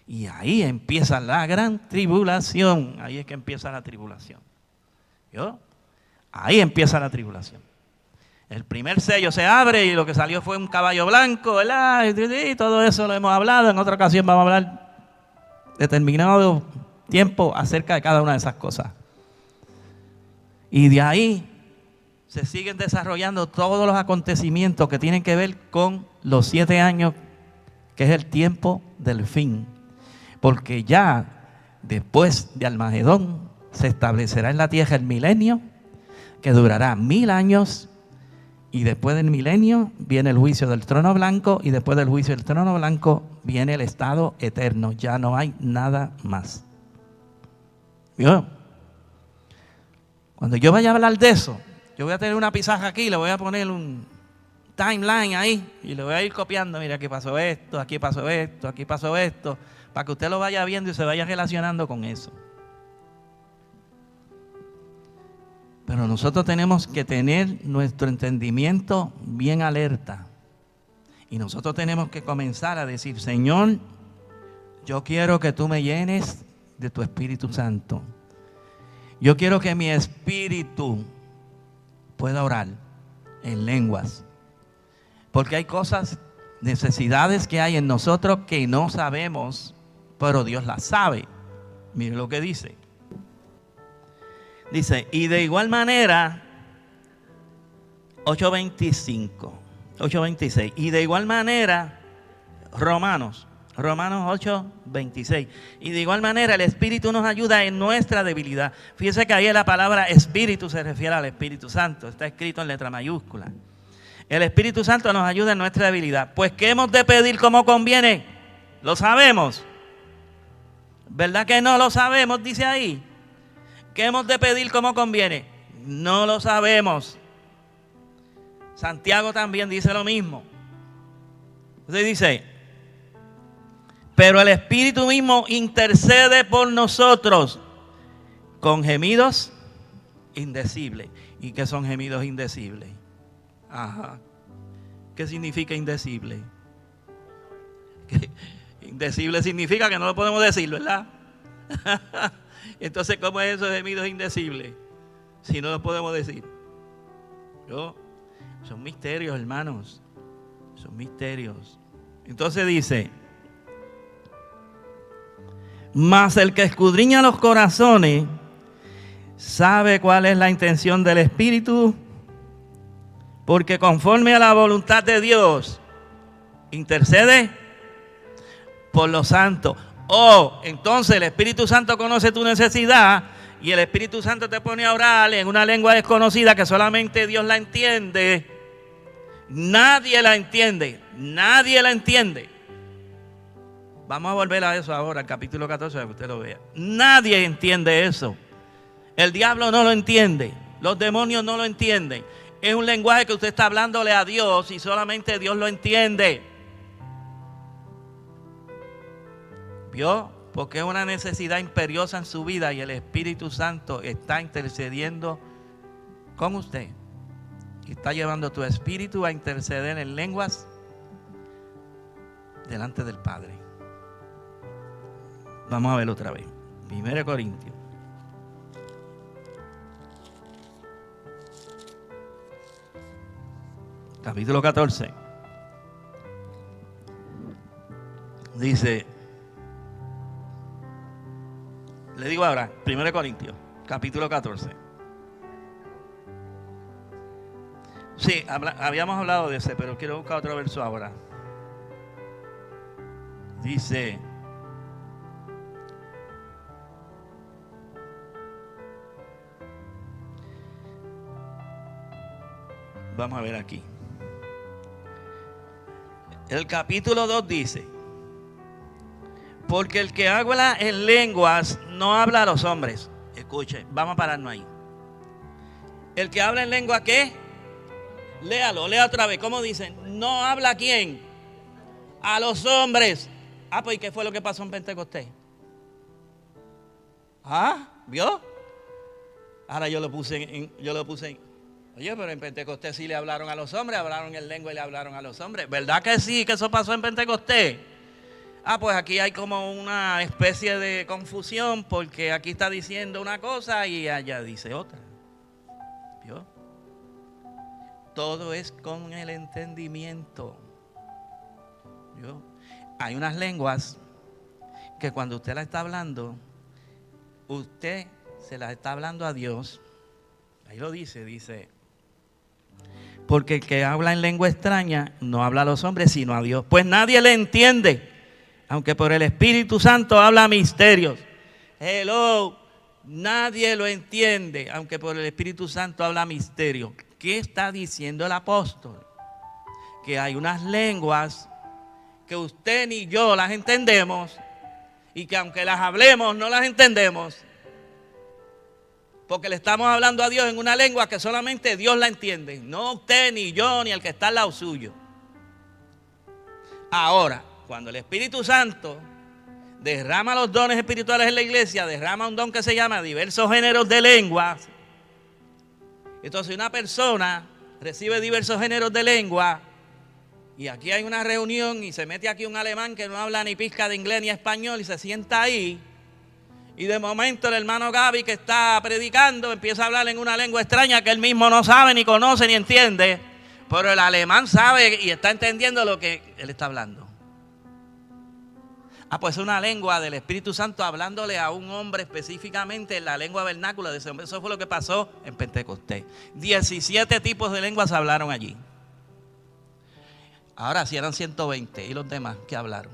Y ahí empieza la gran tribulación. Ahí es que empieza la tribulación. ¿Yo? Ahí empieza la tribulación. El primer sello se abre y lo que salió fue un caballo blanco, ¿verdad? Y todo eso lo hemos hablado. En otra ocasión vamos a hablar determinado tiempo acerca de cada una de esas cosas. Y de ahí se siguen desarrollando todos los acontecimientos que tienen que ver con los 7 años, que es el tiempo del fin. Porque ya después de Armagedón se establecerá en la tierra el milenio, que durará 1000 años. Y después del milenio viene el juicio del trono blanco, y después del juicio del trono blanco viene el estado eterno. Ya no hay nada más. ¿Vio? Cuando yo vaya a hablar de eso, yo voy a tener una pizarra aquí, le voy a poner un timeline ahí y le voy a ir copiando. Mira, aquí pasó esto, aquí pasó esto, aquí pasó esto, para que usted lo vaya viendo y se vaya relacionando con eso. Pero nosotros tenemos que tener nuestro entendimiento bien alerta. Y nosotros tenemos que comenzar a decir: Señor, yo quiero que tú me llenes de tu Espíritu Santo. Yo quiero que mi espíritu pueda orar en lenguas. Porque hay cosas, necesidades que hay en nosotros que no sabemos, pero Dios las sabe. Mire lo que dice. Dice, y de igual manera, 8:26, y de igual manera, Romanos 8:26, y de igual manera el Espíritu nos ayuda en nuestra debilidad. Fíjese que ahí la palabra Espíritu se refiere al Espíritu Santo, está escrito en letra mayúscula. El Espíritu Santo nos ayuda en nuestra debilidad. Pues, ¿qué hemos de pedir como conviene? ¿Lo sabemos? ¿Verdad que no lo sabemos? Dice ahí. ¿Qué hemos de pedir como conviene? No lo sabemos. Santiago también dice lo mismo. Entonces dice, pero el Espíritu mismo intercede por nosotros con gemidos indecibles. ¿Y qué son gemidos indecibles? Ajá. ¿Qué significa indecible? Indecible significa que no lo podemos decir, ¿verdad? Entonces, ¿cómo es eso de gemidos indecibles? Si no lo podemos decir. Son misterios, hermanos. Son misterios. Entonces dice, mas el que escudriña los corazones sabe cuál es la intención del Espíritu, porque conforme a la voluntad de Dios intercede por los santos. Entonces el Espíritu Santo conoce tu necesidad y el Espíritu Santo te pone a orar en una lengua desconocida que solamente Dios la entiende. Nadie la entiende. Nadie la entiende. Vamos a volver a eso ahora, al capítulo 14, para que usted lo vea. Nadie entiende eso. El diablo no lo entiende. Los demonios no lo entienden. Es un lenguaje que usted está hablándole a Dios y solamente Dios lo entiende. ¿Vio? Porque es una necesidad imperiosa en su vida y el Espíritu Santo está intercediendo con usted. Y está llevando tu espíritu a interceder en lenguas delante del Padre. Vamos a verlo otra vez. 1 Corintios. Capítulo 14. Dice, le digo ahora, 1 Corintios, capítulo 14. Sí, habíamos hablado de ese, pero quiero buscar otro verso ahora. Dice, vamos a ver aquí. El capítulo 2 dice, porque el que habla en lenguas no habla a los hombres. Escuche, vamos a pararnos ahí. El que habla en lengua, ¿qué? Léalo, lea otra vez. ¿Cómo dicen? No habla a quién. A los hombres. Pues ¿y qué fue lo que pasó en Pentecostés? ¿Vio? Ahora yo lo puse en. Oye, pero en Pentecostés sí le hablaron a los hombres, hablaron en lengua y le hablaron a los hombres. ¿Verdad que sí, que eso pasó en Pentecostés? Pues aquí hay como una especie de confusión porque aquí está diciendo una cosa y allá dice otra. ¿Vio? Todo es con el entendimiento. Hay unas lenguas que cuando usted las está hablando, usted se las está hablando a Dios. Ahí lo dice, porque el que habla en lengua extraña no habla a los hombres sino a Dios, pues nadie le entiende, aunque por el Espíritu Santo habla misterios. Hello, nadie lo entiende, aunque por el Espíritu Santo habla misterios. ¿Qué está diciendo el apóstol? Que hay unas lenguas que usted ni yo las entendemos y que aunque las hablemos no las entendemos, porque le estamos hablando a Dios en una lengua que solamente Dios la entiende, no usted ni yo ni el que está al lado suyo. Ahora, cuando el Espíritu Santo derrama los dones espirituales en la iglesia, derrama un don que se llama diversos géneros de lenguas. Entonces una persona recibe diversos géneros de lengua y aquí hay una reunión y se mete aquí un alemán que no habla ni pizca de inglés ni español y se sienta ahí y de momento el hermano Gaby que está predicando empieza a hablar en una lengua extraña que él mismo no sabe ni conoce ni entiende, pero el alemán sabe y está entendiendo lo que él está hablando. Pues es una lengua del Espíritu Santo hablándole a un hombre específicamente en la lengua vernácula de ese hombre. Eso fue lo que pasó en Pentecostés. 17 tipos de lenguas hablaron allí. Ahora si eran 120 y los demás que hablaron.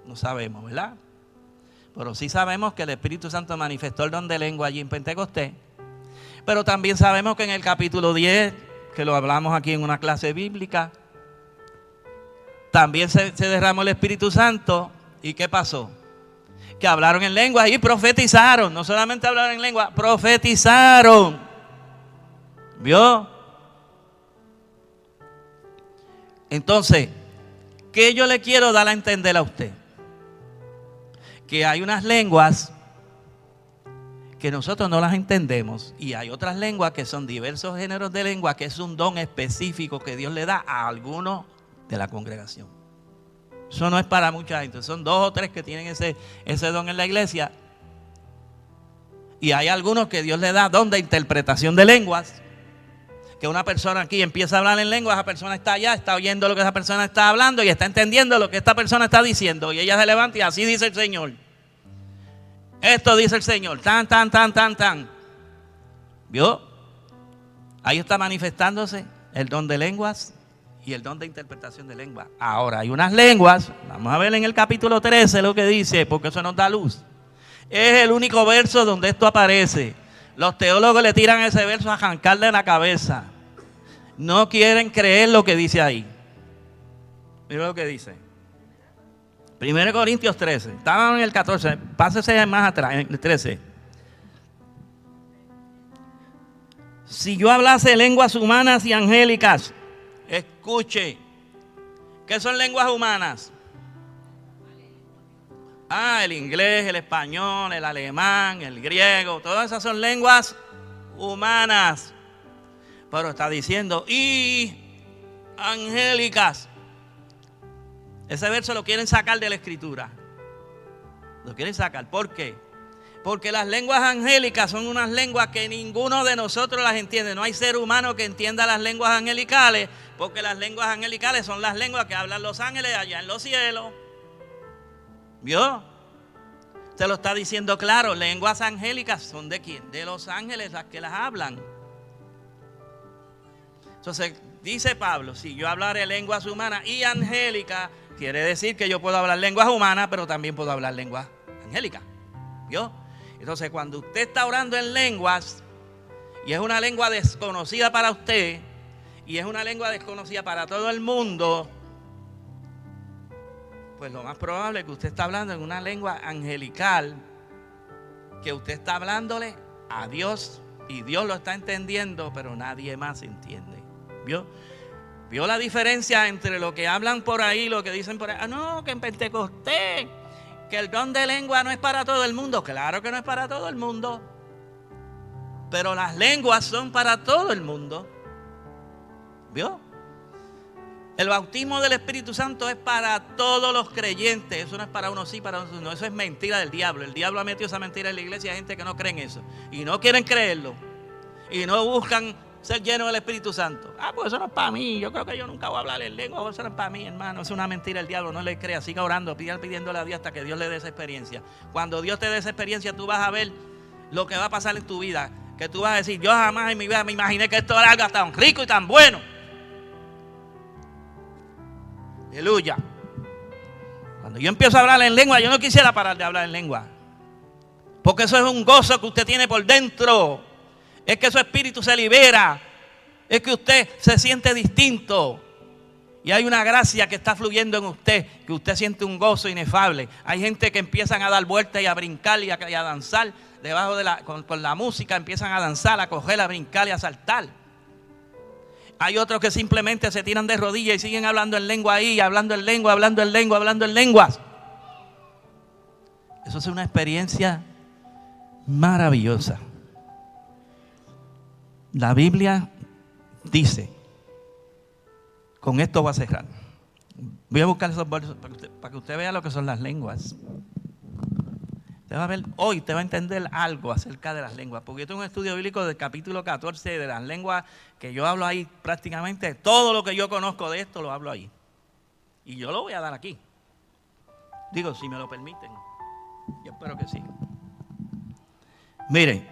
No sabemos, ¿verdad? Pero sí sabemos que el Espíritu Santo manifestó el don de lengua allí en Pentecostés. Pero también sabemos que en el capítulo 10, que lo hablamos aquí en una clase bíblica, también se derramó el Espíritu Santo. ¿Y qué pasó? Que hablaron en lengua y profetizaron. No solamente hablaron en lengua, profetizaron. ¿Vio? Entonces, ¿qué yo le quiero dar a entender a usted? Que hay unas lenguas que nosotros no las entendemos y hay otras lenguas que son diversos géneros de lengua, que es un don específico que Dios le da a algunos de la congregación. Eso no es para mucha gente, son 2 o 3 que tienen ese don en la iglesia. Y hay algunos que Dios le da don de interpretación de lenguas, que una persona aquí empieza a hablar en lengua, esa persona está allá, está oyendo lo que esa persona está hablando y está entendiendo lo que esta persona está diciendo, y ella se levanta y así dice el Señor. Esto dice el Señor, tan, tan, tan, tan, tan. ¿Vio? Ahí está manifestándose el don de lenguas y el don de interpretación de lengua. Ahora, hay unas lenguas, vamos a ver en el capítulo 13 lo que dice, porque eso nos da luz. Es el único verso donde esto aparece. Los teólogos le tiran ese verso a arrancarle la cabeza. No quieren creer lo que dice ahí. Mira lo que dice. 1 Corintios 13. Estaban en el 14. Pásese más atrás, en el 13. Si yo hablase lenguas humanas y angélicas, escuche, ¿qué son lenguas humanas? El inglés, el español, el alemán, el griego, todas esas son lenguas humanas. Pero está diciendo, y angélicas. Ese verso lo quieren sacar de la escritura. Lo quieren sacar. ¿Por qué? Porque las lenguas angélicas son unas lenguas que ninguno de nosotros las entiende. No hay ser humano que entienda las lenguas angelicales, porque las lenguas angelicales son las lenguas que hablan los ángeles allá en los cielos. ¿Vio? Se lo está diciendo claro. Lenguas angélicas son ¿de quién? De los ángeles las que las hablan. Entonces dice Pablo, si yo hablaré lenguas humanas y angélicas, quiere decir que yo puedo hablar lenguas humanas, pero también puedo hablar lenguas angélicas. ¿Vio? Entonces cuando usted está orando en lenguas y es una lengua desconocida para usted y es una lengua desconocida para todo el mundo, pues lo más probable es que usted está hablando en una lengua angelical, que usted está hablándole a Dios y Dios lo está entendiendo, pero nadie más entiende. ¿Vio? ¿Vio la diferencia entre lo que hablan por ahí, lo que dicen por ahí? No, que en Pentecostés, que el don de lengua no es para todo el mundo. Claro que no es para todo el mundo, pero las lenguas son para todo el mundo. ¿Vio? El bautismo del Espíritu Santo es para todos los creyentes. Eso no es para unos sí, para otros no. Eso es mentira del diablo. El diablo ha metido esa mentira en la iglesia. Hay gente que no cree en eso y no quieren creerlo y no buscan ser lleno del Espíritu Santo. Pues eso no es para mí. Yo creo que yo nunca voy a hablar en lengua. Eso no es para mí, hermano. Es una mentira el diablo. No le creas. Siga orando, pidiéndole a Dios hasta que Dios le dé esa experiencia. Cuando Dios te dé esa experiencia, tú vas a ver lo que va a pasar en tu vida. Que tú vas a decir, yo jamás en mi vida me imaginé que esto era algo tan rico y tan bueno. Aleluya. Cuando yo empiezo a hablar en lengua, yo no quisiera parar de hablar en lengua. Porque eso es un gozo que usted tiene por dentro. Es que su espíritu se libera. Es que usted se siente distinto. Y hay una gracia que está fluyendo en usted, que usted siente un gozo inefable. Hay gente que empiezan a dar vueltas y a brincar y a danzar debajo de con la música, empiezan a danzar, a coger, a brincar y a saltar. Hay otros que simplemente se tiran de rodillas y siguen hablando en lengua ahí, hablando en lengua, hablando en lengua, hablando en lenguas. Eso es una experiencia maravillosa. La Biblia dice, con esto voy a cerrar. Voy a buscar esos versos para que usted vea lo que son las lenguas. Usted va a ver, hoy te va a entender algo acerca de las lenguas. Porque yo tengo un estudio bíblico del capítulo 14 de las lenguas que yo hablo ahí prácticamente. Todo lo que yo conozco de esto lo hablo ahí. Y yo lo voy a dar aquí. Digo, si me lo permiten. Yo espero que sí. Miren.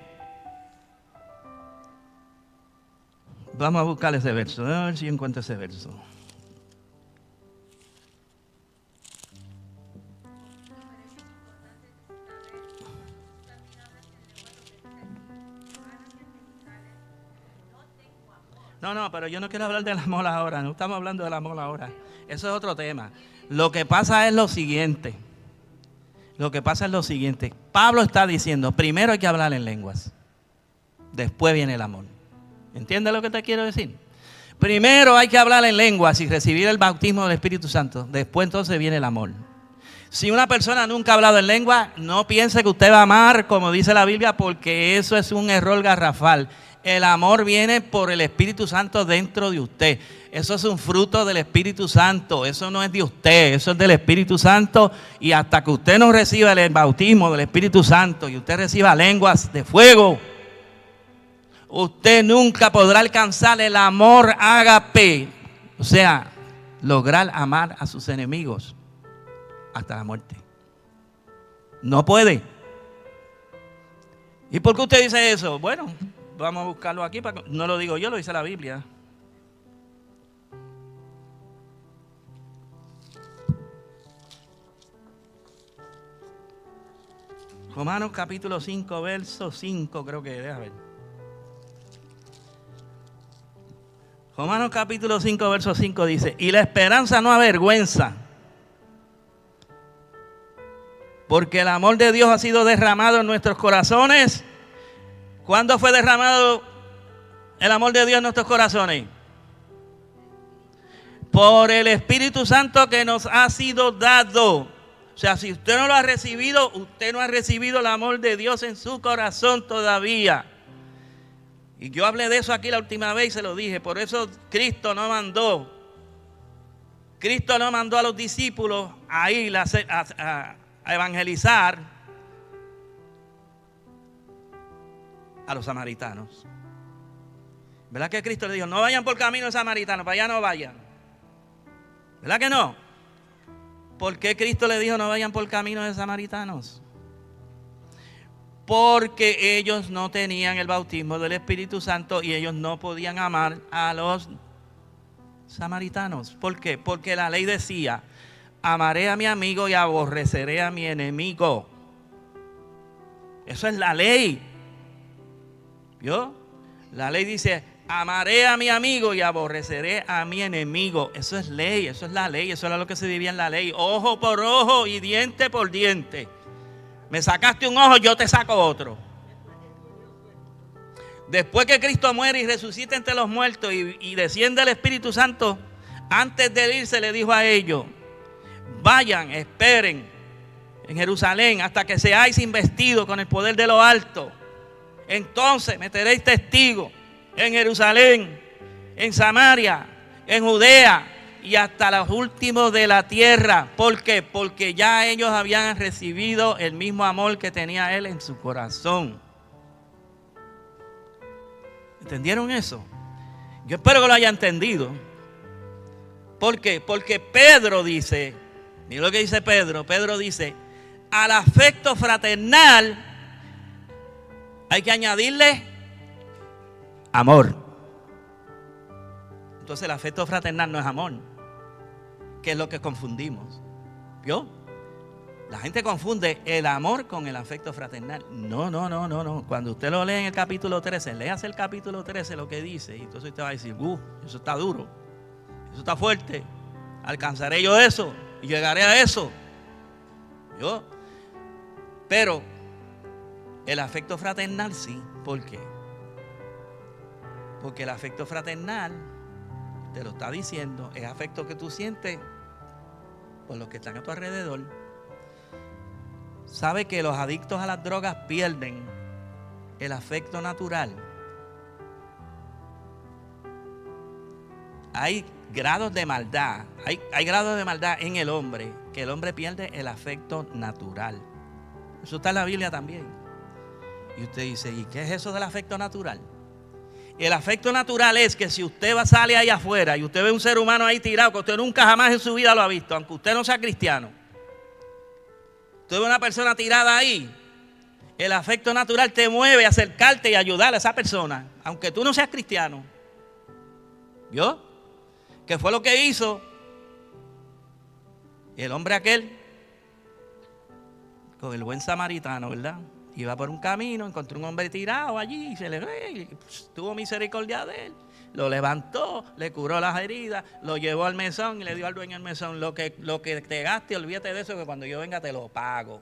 Vamos a buscar ese verso. A ver si encuentro ese verso. No, pero yo no quiero hablar del amor ahora. No estamos hablando del amor ahora. Eso es otro tema. Lo que pasa es lo siguiente. Pablo está diciendo, primero hay que hablar en lenguas. Después viene el amor. ¿Entiendes lo que te quiero decir? Primero hay que hablar en lenguas y recibir el bautismo del Espíritu Santo. Después entonces viene el amor. Si una persona nunca ha hablado en lengua, no piense que usted va a amar, como dice la Biblia, porque eso es un error garrafal. El amor viene por el Espíritu Santo dentro de usted. Eso es un fruto del Espíritu Santo. Eso no es de usted, eso es del Espíritu Santo. Y hasta que usted no reciba el bautismo del Espíritu Santo y usted reciba lenguas de fuego, usted nunca podrá alcanzar el amor ágape. O sea, lograr amar a sus enemigos hasta la muerte. No puede. ¿Y por qué usted dice eso? Bueno, vamos a buscarlo aquí. No lo digo yo, lo dice la Biblia. Romanos capítulo 5, verso 5, creo que, déjame ver. Romanos capítulo 5, verso 5 dice, y la esperanza no avergüenza, porque el amor de Dios ha sido derramado en nuestros corazones. ¿Cuándo fue derramado el amor de Dios en nuestros corazones? Por el Espíritu Santo que nos ha sido dado. O sea, si usted no lo ha recibido, usted no ha recibido el amor de Dios en su corazón todavía. Y yo hablé de eso aquí la última vez y se lo dije. Por eso Cristo no mandó a los discípulos a ir a evangelizar a los samaritanos. ¿Verdad que Cristo le dijo, no vayan por camino de samaritanos, para allá no vayan? ¿Verdad que no? ¿Por qué Cristo le dijo no vayan por camino de samaritanos? Porque ellos no tenían el bautismo del Espíritu Santo y ellos no podían amar a los samaritanos. ¿Por qué? Porque la ley decía, amaré a mi amigo y aborreceré a mi enemigo. Eso es la ley. ¿Vio? La ley dice, amaré a mi amigo y aborreceré a mi enemigo. Eso es ley, eso es la ley, eso era lo que se vivía en la ley. Ojo por ojo y diente por diente. Me sacaste un ojo, yo te saco otro. Después que Cristo muere y resucita entre los muertos y desciende el Espíritu Santo, antes de irse le dijo a ellos, vayan, esperen en Jerusalén hasta que seáis investidos con el poder de lo alto. Entonces meteréis testigos en Jerusalén, en Samaria, en Judea y hasta los últimos de la tierra. ¿Por qué? Porque ya ellos habían recibido el mismo amor que tenía Él en su corazón. ¿Entendieron eso? Yo espero que lo haya entendido. ¿Por qué? Porque Pedro dice, mira lo que dice Pedro. Pedro dice, al afecto fraternal hay que añadirle amor. Entonces el afecto fraternal no es amor, que es lo que confundimos. ¿Vio? La gente confunde el amor con el afecto fraternal. No. Cuando usted lo lee en el capítulo 13, léase el capítulo 13 lo que dice. Y entonces usted va a decir, eso está duro, eso está fuerte. ¿Alcanzaré yo eso? ¿Y llegaré a eso? ¿Yo? Pero el afecto fraternal sí. ¿Por qué? Porque el afecto fraternal, te lo está diciendo, es afecto que tú sientes por los que están a tu alrededor. ¿Sabe que los adictos a las drogas pierden el afecto natural? Hay grados de maldad, hay grados de maldad en el hombre, que el hombre pierde el afecto natural. Eso está en la Biblia también. Y usted dice, ¿y qué es eso del afecto natural? El afecto natural es que si usted sale ahí afuera y usted ve un ser humano ahí tirado, que usted nunca jamás en su vida lo ha visto, aunque usted no sea cristiano, usted ve una persona tirada ahí, el afecto natural te mueve a acercarte y ayudar a esa persona, aunque tú no seas cristiano. ¿Vio? ¿Qué fue lo que hizo el hombre aquel con el buen samaritano, verdad? Iba por un camino, encontró un hombre tirado allí y se le tuvo misericordia de él. Lo levantó, le curó las heridas, lo llevó al mesón y le dio al dueño del mesón, lo que te gaste, olvídate de eso, que cuando yo venga te lo pago.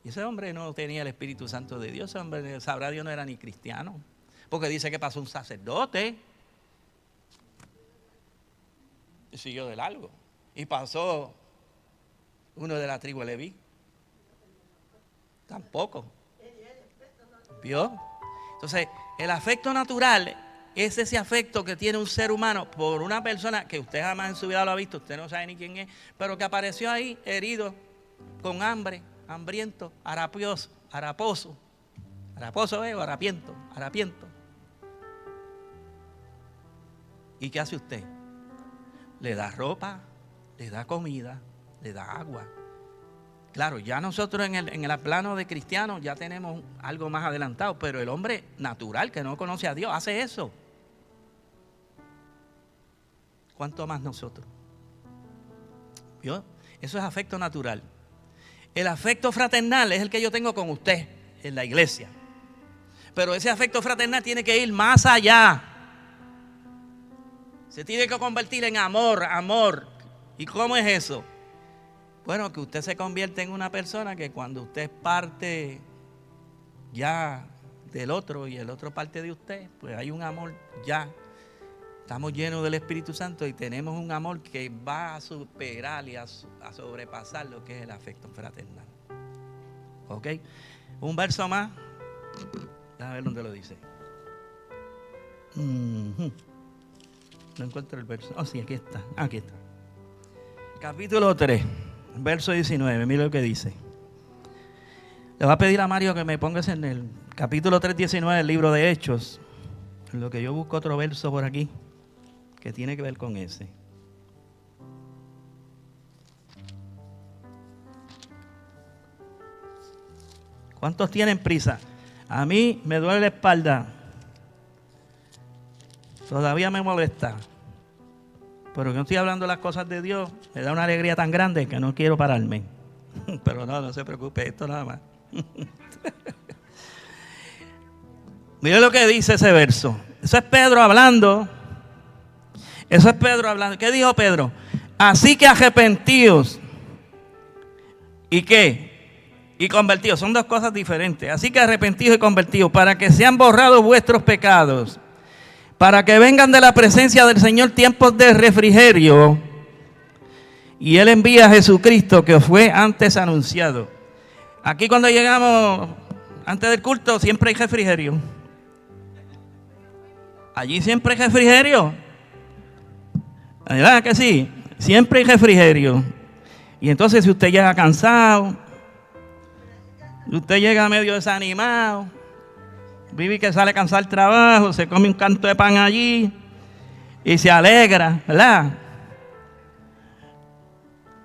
Y ese hombre no tenía el Espíritu Santo de Dios. Ese hombre, sabrá Dios, no era ni cristiano, porque dice que pasó un sacerdote y siguió de largo. Y pasó uno de la tribu de Leví, tampoco. ¿Vio? Entonces, el afecto natural es ese afecto que tiene un ser humano por una persona que usted jamás en su vida lo ha visto, usted no sabe ni quién es, pero que apareció ahí herido, con hambre, hambriento, haraposo, harapiento. ¿Y qué hace usted? Le da ropa, le da comida, le da agua. Claro, ya nosotros en el plano de cristianos ya tenemos algo más adelantado, pero el hombre natural que no conoce a Dios hace eso. ¿Cuánto más nosotros? ¿Vio? Eso es afecto natural. El afecto fraternal es el que yo tengo con usted en la iglesia. Pero ese afecto fraternal tiene que ir más allá. Se tiene que convertir en amor. ¿Y cómo es eso? Bueno, que usted se convierte en una persona que cuando usted es parte ya del otro y el otro parte de usted, pues hay un amor ya. Estamos llenos del Espíritu Santo y tenemos un amor que va a superar y a sobrepasar lo que es el afecto fraternal. ¿Ok? Un verso más. Déjame ver dónde lo dice. No encuentro el verso. Oh, sí, aquí está. Aquí está. Capítulo 3, verso 19. Mira lo que dice. Le voy a pedir a Mario que me pongas en el capítulo 3, 19 del libro de Hechos. En lo que yo busco otro verso por aquí que tiene que ver con ese. ¿Cuántos tienen prisa? A mí me duele la espalda. Todavía me molesta. Pero que no estoy hablando de las cosas de Dios. Me da una alegría tan grande que no quiero pararme. Pero no se preocupe, esto nada más. Mire lo que dice ese verso. Eso es Pedro hablando. ¿Qué dijo Pedro? Así que arrepentíos. ¿Y qué? Y convertidos. Son dos cosas diferentes. Así que arrepentíos y convertidos para que sean borrados vuestros pecados. Para que vengan de la presencia del Señor tiempos de refrigerio. Y Él envía a Jesucristo que os fue antes anunciado. Aquí cuando llegamos antes del culto siempre hay refrigerio. Allí siempre hay refrigerio. ¿Verdad que sí? Siempre hay refrigerio. Y entonces si usted llega cansado, usted llega medio desanimado, Vivi que sale cansado del trabajo, se come un canto de pan allí y se alegra, ¿verdad?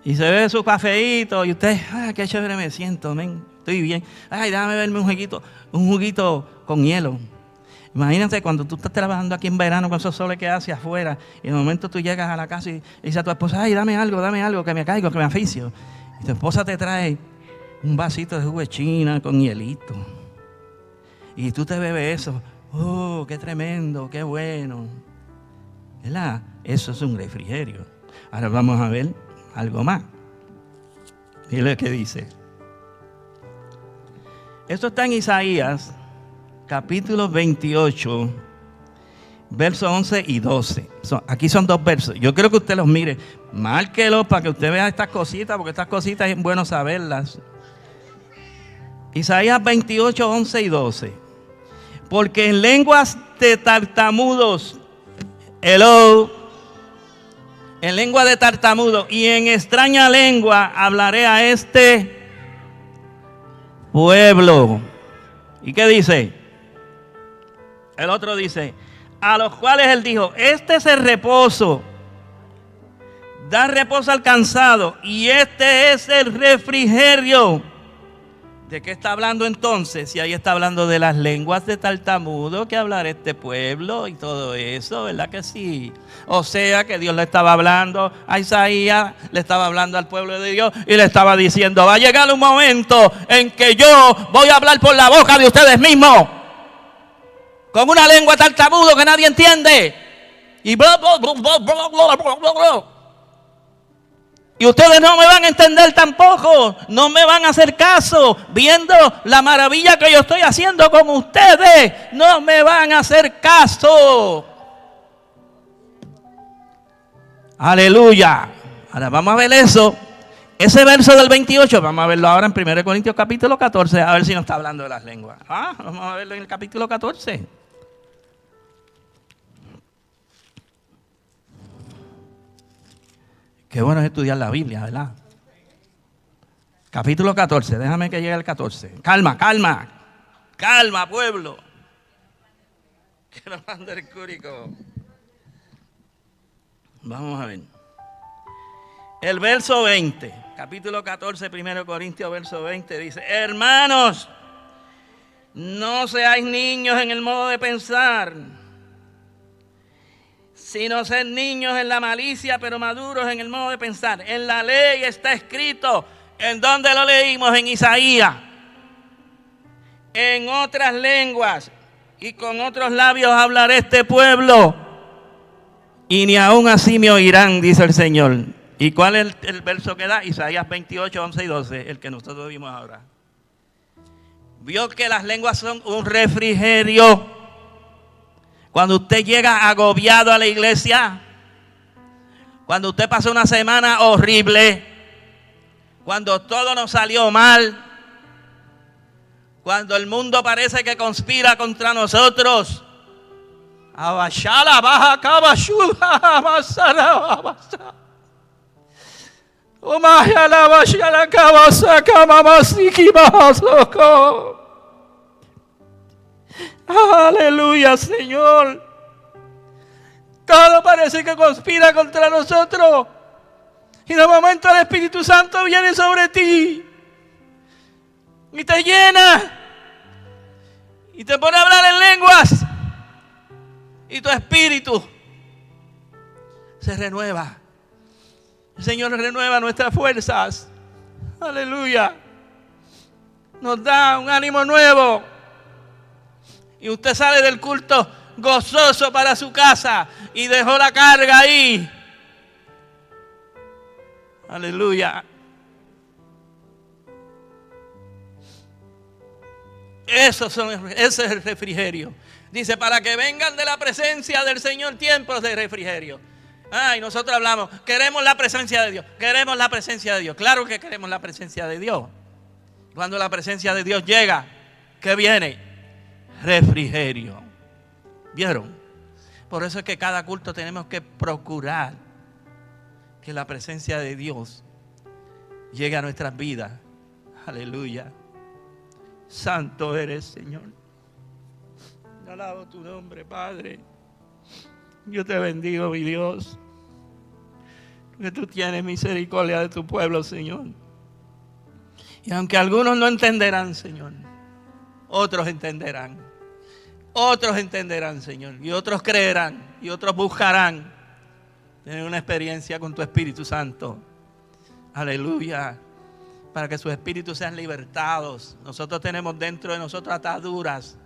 Y se bebe su cafeíto y usted, qué chévere me siento, men, estoy bien. Ay, déjame verme un juguito con hielo. Imagínate cuando tú estás trabajando aquí en verano con esos soles que hace afuera y de momento tú llegas a la casa y dices a tu esposa, ay, dame algo, que me caigo, que me aficio. Y tu esposa te trae un vasito de jugo de China con hielito. Y tú te bebes eso. Oh, qué tremendo, qué bueno. ¿Verdad? Eso es un refrigerio. Ahora vamos a ver algo más. Mira lo que dice. Esto está en Isaías, capítulo 28, versos 11 y 12. Aquí son dos versos. Yo creo que usted los mire. Márquelos para que usted vea estas cositas, porque estas cositas es bueno saberlas. Isaías 28, 11 y 12. Porque en lenguas de tartamudos, en lengua de tartamudos y en extraña lengua hablaré a este pueblo. ¿Y qué dice? El otro dice, a los cuales él dijo, este es el reposo, da reposo al cansado, y este es el refrigerio. ¿De qué está hablando entonces? Si ahí está hablando de las lenguas de tartamudo que hablará este pueblo y todo eso, ¿verdad que sí? O sea que Dios le estaba hablando a Isaías, le estaba hablando al pueblo de Dios y le estaba diciendo, va a llegar un momento en que yo voy a hablar por la boca de ustedes mismos, con una lengua tartamudo que nadie entiende. Y bla, bla, bla, bla, bla, bla, bla, bla, bla. Y ustedes no me van a entender tampoco, no me van a hacer caso, viendo la maravilla que yo estoy haciendo con ustedes, no me van a hacer caso. Aleluya. Ahora vamos a ver eso, ese verso del 28, vamos a verlo ahora en 1 Corintios capítulo 14, a ver si nos está hablando de las lenguas. Vamos a verlo en el capítulo 14. Qué bueno es estudiar la Biblia, ¿verdad? Capítulo 14, déjame que llegue al 14. Calma, pueblo. Que no manda el cúrico. Vamos a ver. El verso 20, capítulo 14, 1 Corintios, verso 20, dice, hermanos, no seáis niños en el modo de pensar, sino ser niños en la malicia, pero maduros en el modo de pensar. En la ley está escrito, ¿en dónde lo leímos? En Isaías. En otras lenguas y con otros labios hablaré este pueblo, y ni aún así me oirán, dice el Señor. ¿Y cuál es el verso que da? Isaías 28, 11 y 12, el que nosotros vimos ahora. Vio que las lenguas son un refrigerio. Cuando usted llega agobiado a la iglesia, cuando usted pasa una semana horrible, cuando todo nos salió mal, cuando el mundo parece que conspira contra nosotros, abashala, baja, cabashula, abasala, abasala. Omaya, abashala, cabasaka, mamasiki, bahasoko. Aleluya, Señor. Todo parece que conspira contra nosotros. Y de momento el Espíritu Santo viene sobre ti y te llena y te pone a hablar en lenguas. Y tu espíritu se renueva. El Señor renueva nuestras fuerzas. Aleluya. Nos da un ánimo nuevo. Y usted sale del culto gozoso para su casa y dejó la carga ahí. Aleluya. Ese es el refrigerio. Dice, para que vengan de la presencia del Señor tiempos de refrigerio. Y nosotros hablamos, queremos la presencia de Dios. Queremos la presencia de Dios. Claro que queremos la presencia de Dios. Cuando la presencia de Dios llega, ¿qué viene? Refrigerio. ¿Vieron? Por eso es que cada culto tenemos que procurar que la presencia de Dios llegue a nuestras vidas. Aleluya. Santo eres, Señor. Alabo tu nombre, Padre. Yo te bendigo, mi Dios, porque tú tienes misericordia de tu pueblo, Señor. Y aunque algunos no entenderán, Señor, otros entenderán. Otros entenderán, Señor. Y otros creerán. Y otros buscarán tener una experiencia con tu Espíritu Santo. Aleluya. Para que sus espíritus sean libertados. Nosotros tenemos dentro de nosotros ataduras.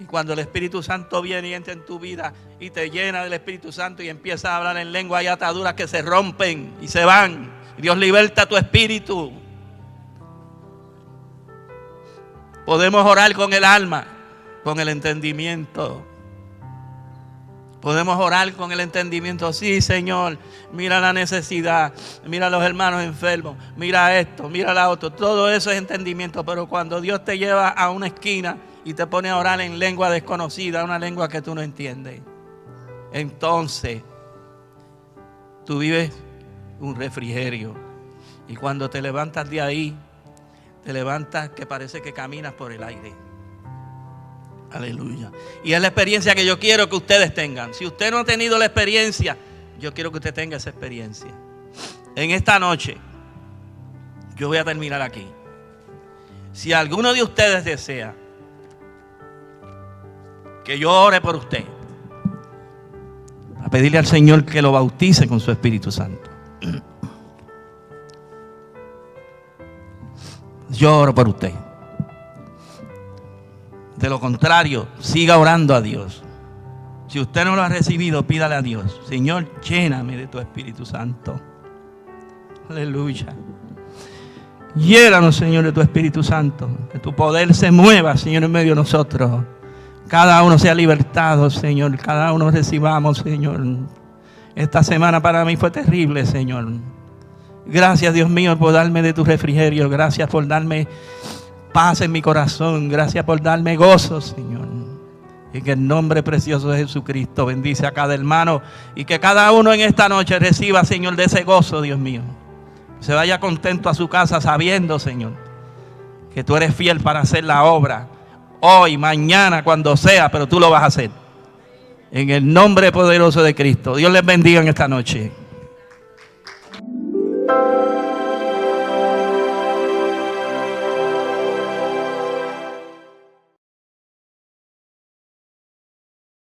Y cuando el Espíritu Santo viene y entra en tu vida y te llena del Espíritu Santo y empiezas a hablar en lengua, hay ataduras que se rompen y se van. Dios liberta tu espíritu. Podemos orar con el alma, con el entendimiento. Podemos orar con el entendimiento. Sí, Señor, mira la necesidad, mira a los hermanos enfermos, mira esto, mira la otro. Todo eso es entendimiento. Pero cuando Dios te lleva a una esquina y te pone a orar en lengua desconocida, una lengua que tú no entiendes, entonces tú vives un refrigerio. Y cuando te levantas de ahí, te levantas que parece que caminas por el aire. Aleluya. Y es la experiencia que yo quiero que ustedes tengan. Si usted no ha tenido la experiencia, yo quiero que usted tenga esa experiencia. En esta noche, yo voy a terminar aquí. Si alguno de ustedes desea que yo ore por usted, a pedirle al Señor que lo bautice con su Espíritu Santo. Yo oro por usted. De lo contrario, siga orando a Dios. Si usted no lo ha recibido, pídale a Dios: Señor, lléname de tu Espíritu Santo. Aleluya. Llénanos, Señor, de tu Espíritu Santo. Que tu poder se mueva, Señor, en medio de nosotros. Cada uno sea libertado, Señor. Cada uno recibamos, Señor. Esta semana para mí fue terrible, Señor. Gracias, Dios mío, por darme de tu refrigerio. Gracias por darme paz en mi corazón. Gracias por darme gozo, Señor. Y que el nombre precioso de Jesucristo bendice a cada hermano. Y que cada uno en esta noche reciba, Señor, de ese gozo, Dios mío. Se vaya contento a su casa sabiendo, Señor, que tú eres fiel para hacer la obra. Hoy, mañana, cuando sea, pero tú lo vas a hacer. En el nombre poderoso de Cristo. Dios les bendiga en esta noche.